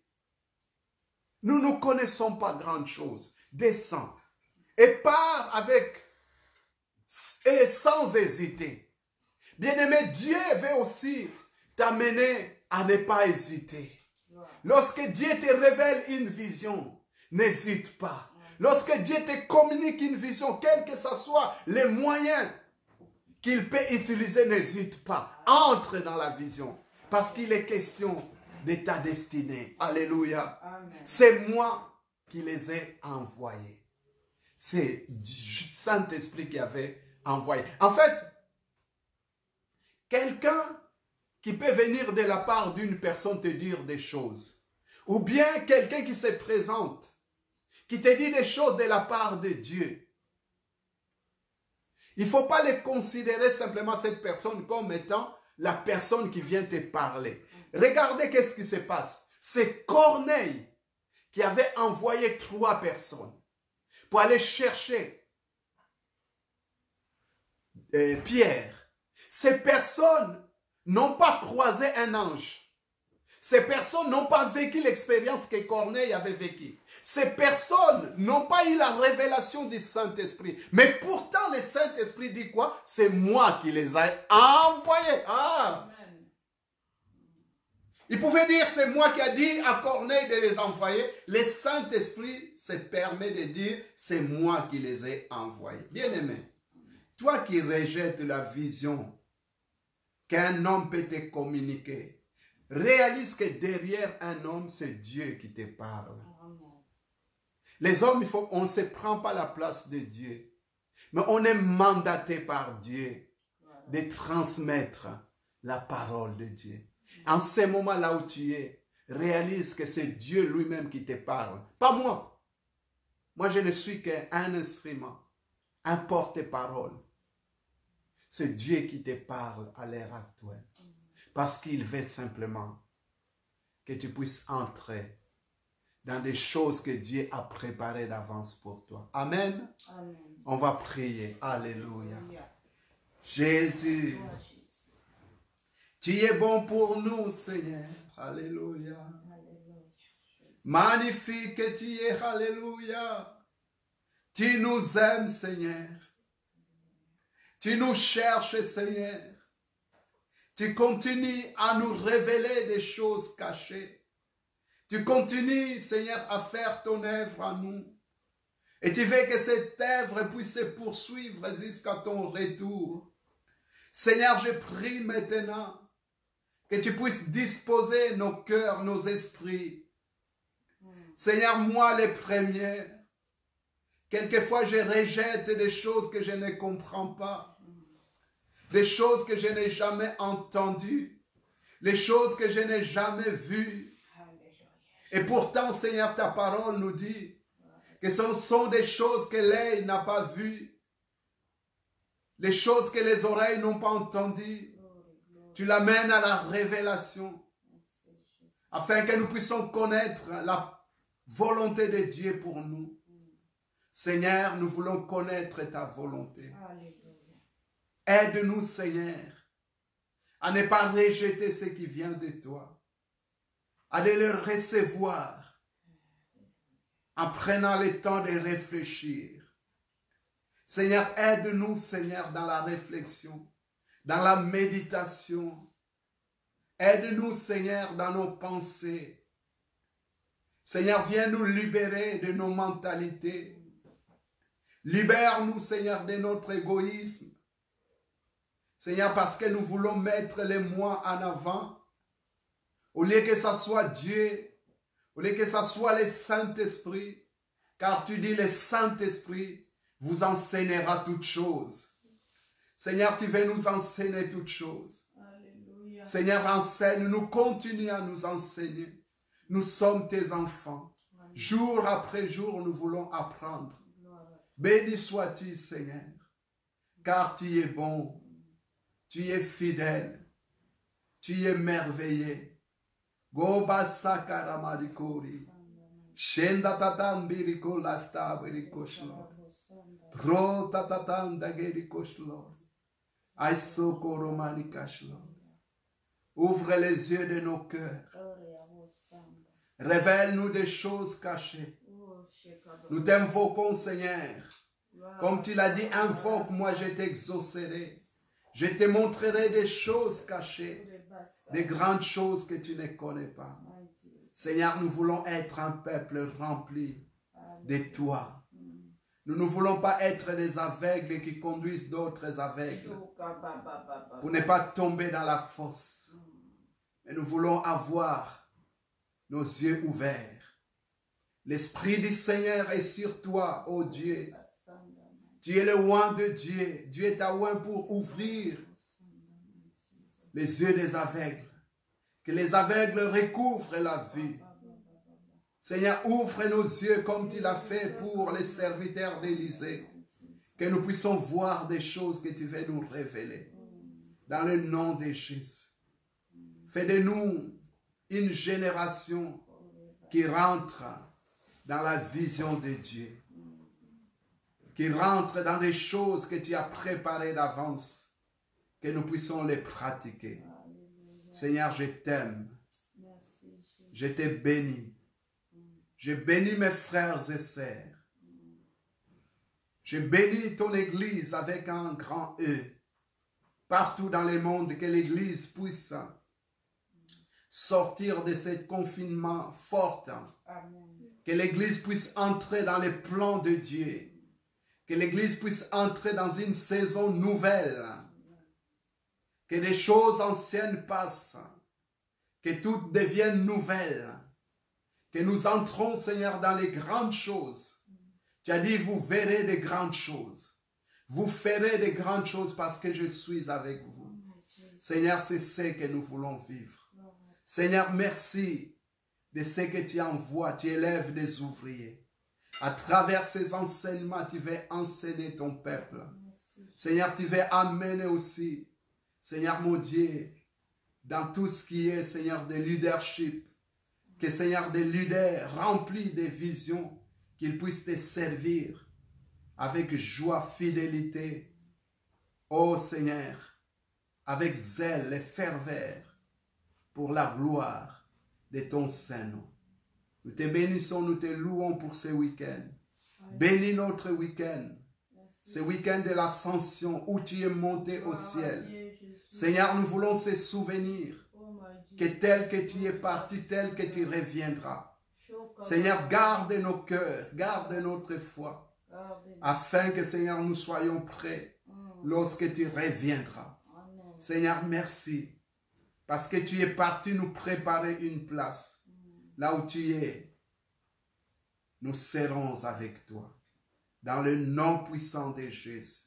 Nous ne connaissons pas grande chose. Descends et pars avec et sans hésiter. Bien-aimé, Dieu veut aussi t'amener à ne pas hésiter. Lorsque Dieu te révèle une vision, n'hésite pas. Lorsque Dieu te communique une vision, quel que ce soit les moyens qu'il peut utiliser, n'hésite pas. Entre dans la vision. Parce qu'il est question de ta destinée. Alléluia. C'est moi qui les ai envoyés. C'est Saint-Esprit qui avait envoyé. En fait, quelqu'un qui peut venir de la part d'une personne te dire des choses. Ou bien quelqu'un qui se présente, qui te dit des choses de la part de Dieu. Il ne faut pas les considérer simplement cette personne comme étant la personne qui vient te parler. Regardez qu'est-ce qui se passe. C'est Corneille qui avait envoyé 3 personnes pour aller chercher Pierre. Ces personnes n'ont pas croisé un ange. Ces personnes n'ont pas vécu l'expérience que Corneille avait vécue. Ces personnes n'ont pas eu la révélation du Saint-Esprit. Mais pourtant, le Saint-Esprit dit quoi? C'est moi qui les ai envoyés. Ah. Amen. Il pouvait dire, c'est moi qui ai dit à Corneille de les envoyer. Le Saint-Esprit se permet de dire, c'est moi qui les ai envoyés. Bien-aimé, toi qui rejettes la vision qu'un homme peut te communiquer, réalise que derrière un homme, c'est Dieu qui te parle. Les hommes, on ne se prend pas la place de Dieu. Mais on est mandaté par Dieu de transmettre la parole de Dieu. En ce moment-là où tu es, réalise que c'est Dieu lui-même qui te parle. Pas moi. Moi, je ne suis qu'un instrument, un porte-parole. C'est Dieu qui te parle à l'heure actuelle. Parce qu'il veut simplement que tu puisses entrer dans des choses que Dieu a préparées d'avance pour toi. Amen. Amen. On va prier. Alléluia. Alléluia. Jésus, Gloire à Jésus. tu es bon pour nous, Seigneur. Alléluia. Alléluia. Magnifique tu es. Alléluia. Tu nous aimes, Seigneur. Tu nous cherches, Seigneur. Tu continues à nous révéler des choses cachées. Tu continues, Seigneur, à faire ton œuvre en nous. Et tu veux que cette œuvre puisse se poursuivre jusqu'à ton retour. Seigneur, je prie maintenant que tu puisses disposer nos cœurs, nos esprits. Seigneur, moi les premiers, quelquefois je rejette des choses que je ne comprends pas. Des choses que je n'ai jamais entendues, les choses que je n'ai jamais vues. Et pourtant, Seigneur, ta parole nous dit que ce sont des choses que l'œil n'a pas vues, les choses que les oreilles n'ont pas entendues. Tu l'amènes à la révélation, afin que nous puissions connaître la volonté de Dieu pour nous. Seigneur, nous voulons connaître ta volonté. Aide-nous, Seigneur, à ne pas rejeter ce qui vient de toi, à le recevoir en prenant le temps de réfléchir. Seigneur, aide-nous, Seigneur, dans la réflexion, dans la méditation. Aide-nous, Seigneur, dans nos pensées. Seigneur, viens nous libérer de nos mentalités. Libère-nous, Seigneur, de notre égoïsme. Seigneur, parce que nous voulons mettre les moi en avant. Au lieu que ça soit Dieu, au lieu que ça soit le Saint-Esprit, car tu dis le Saint-Esprit vous enseignera toutes choses. Seigneur, tu veux nous enseigner toutes choses. Alléluia. Seigneur, enseigne-nous, continue à nous enseigner. Nous sommes tes enfants. Jour après jour, nous voulons apprendre. Béni sois-tu, Seigneur, car tu es bon. Tu es fidèle. Tu es merveilleux. Goba sakara marikori. Shenda tatambiri ko laftabiri koshlo. Pro tatatan dageri koshlo. Aisokoro manikashlo. Ouvre les yeux de nos cœurs. Révèle-nous des choses cachées. Nous t'invoquons, Seigneur. Comme tu l'as dit, invoque, moi je t'exaucerai. Je te montrerai des choses cachées, des grandes choses que tu ne connais pas. Seigneur, nous voulons être un peuple rempli de toi. Nous ne voulons pas être des aveugles qui conduisent d'autres aveugles pour ne pas tomber dans la fosse. Mais nous voulons avoir nos yeux ouverts. L'Esprit du Seigneur est sur toi, ô Dieu. Tu es le oint de Dieu. Dieu est à oint pour ouvrir les yeux des aveugles. Que les aveugles recouvrent la vue. Seigneur, ouvre nos yeux comme tu l'as fait pour les serviteurs d'Élisée. Que nous puissions voir des choses que tu veux nous révéler. Dans le nom de Jésus. Fais de nous une génération qui rentre dans la vision de Dieu. Qui rentre dans des choses que tu as préparées d'avance. Que nous puissions les pratiquer. Seigneur, je t'aime. Je te bénis. Je bénis mes frères et sœurs. Je bénis ton Église avec un grand E. Partout dans le monde, que l'Église puisse sortir de ce confinement fort. Amen. Que l'Église puisse entrer dans les plans de Dieu. Que l'Église puisse entrer dans une saison nouvelle. Que les choses anciennes passent. Que tout devienne nouvelle. Que nous entrons, Seigneur, dans les grandes choses. Tu as dit, vous verrez des grandes choses. Vous ferez des grandes choses parce que je suis avec vous. Seigneur, c'est ce que nous voulons vivre. Seigneur, merci de ce que tu envoies. Tu élèves des ouvriers. À travers ces enseignements, tu veux enseigner ton peuple. Seigneur, tu veux amener aussi, Seigneur mon Dieu, dans tout ce qui est, Seigneur, de leadership. Que, Seigneur, des leaders remplis de visions, qu'ils puissent te servir avec joie, fidélité. Ô Seigneur, avec zèle et ferveur pour la gloire de ton Saint-Nom. Nous te bénissons, nous te louons pour ce week-end. Bénis notre week-end. Ce week-end de l'ascension où tu es monté au ciel. Seigneur, nous voulons se souvenir que tel que tu es parti, tel que tu reviendras. Seigneur, garde nos cœurs, garde notre foi, afin que, Seigneur, nous soyons prêts lorsque tu reviendras. Seigneur, merci, parce que tu es parti nous préparer une place. Là où tu es, nous serons avec toi. Dans le nom puissant de Jésus.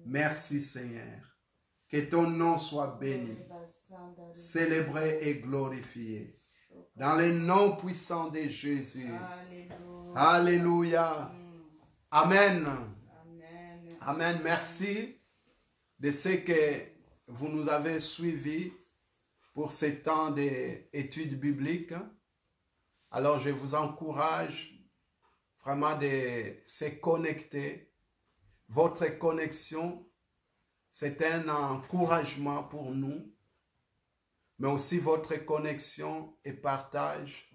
Merci, Seigneur. Que ton nom soit béni, célébré et glorifié. Dans le nom puissant de Jésus. Alléluia. Amen. Amen. Merci de ce que vous nous avez suivis pour ce temps d'études bibliques. Alors, je vous encourage vraiment de se connecter. Votre connexion, c'est un encouragement pour nous. Mais aussi votre connexion et partage,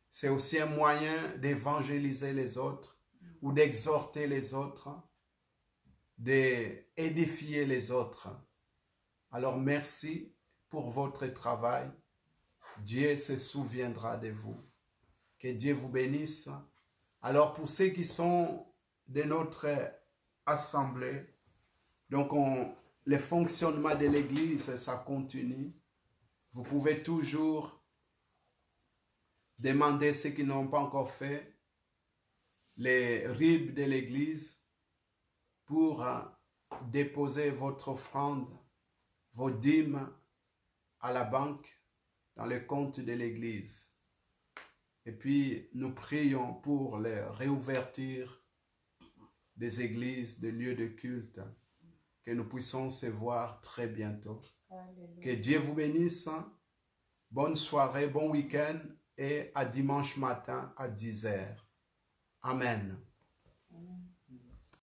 c'est aussi un moyen d'évangéliser les autres ou d'exhorter les autres, d'édifier les autres. Alors merci pour votre travail. Dieu se souviendra de vous. Que Dieu vous bénisse. Alors pour ceux qui sont de notre assemblée, donc le fonctionnement de l'église, ça continue. Vous pouvez toujours demander ceux qui n'ont pas encore fait les RIB de l'église pour déposer votre offrande, vos dîmes à la banque dans le compte de l'église. Et puis nous prions pour la réouverture des églises, des lieux de culte, que nous puissions se voir très bientôt. Alléluia. Que Dieu vous bénisse. Bonne soirée, bon week-end et à dimanche matin à 10 h. Amen.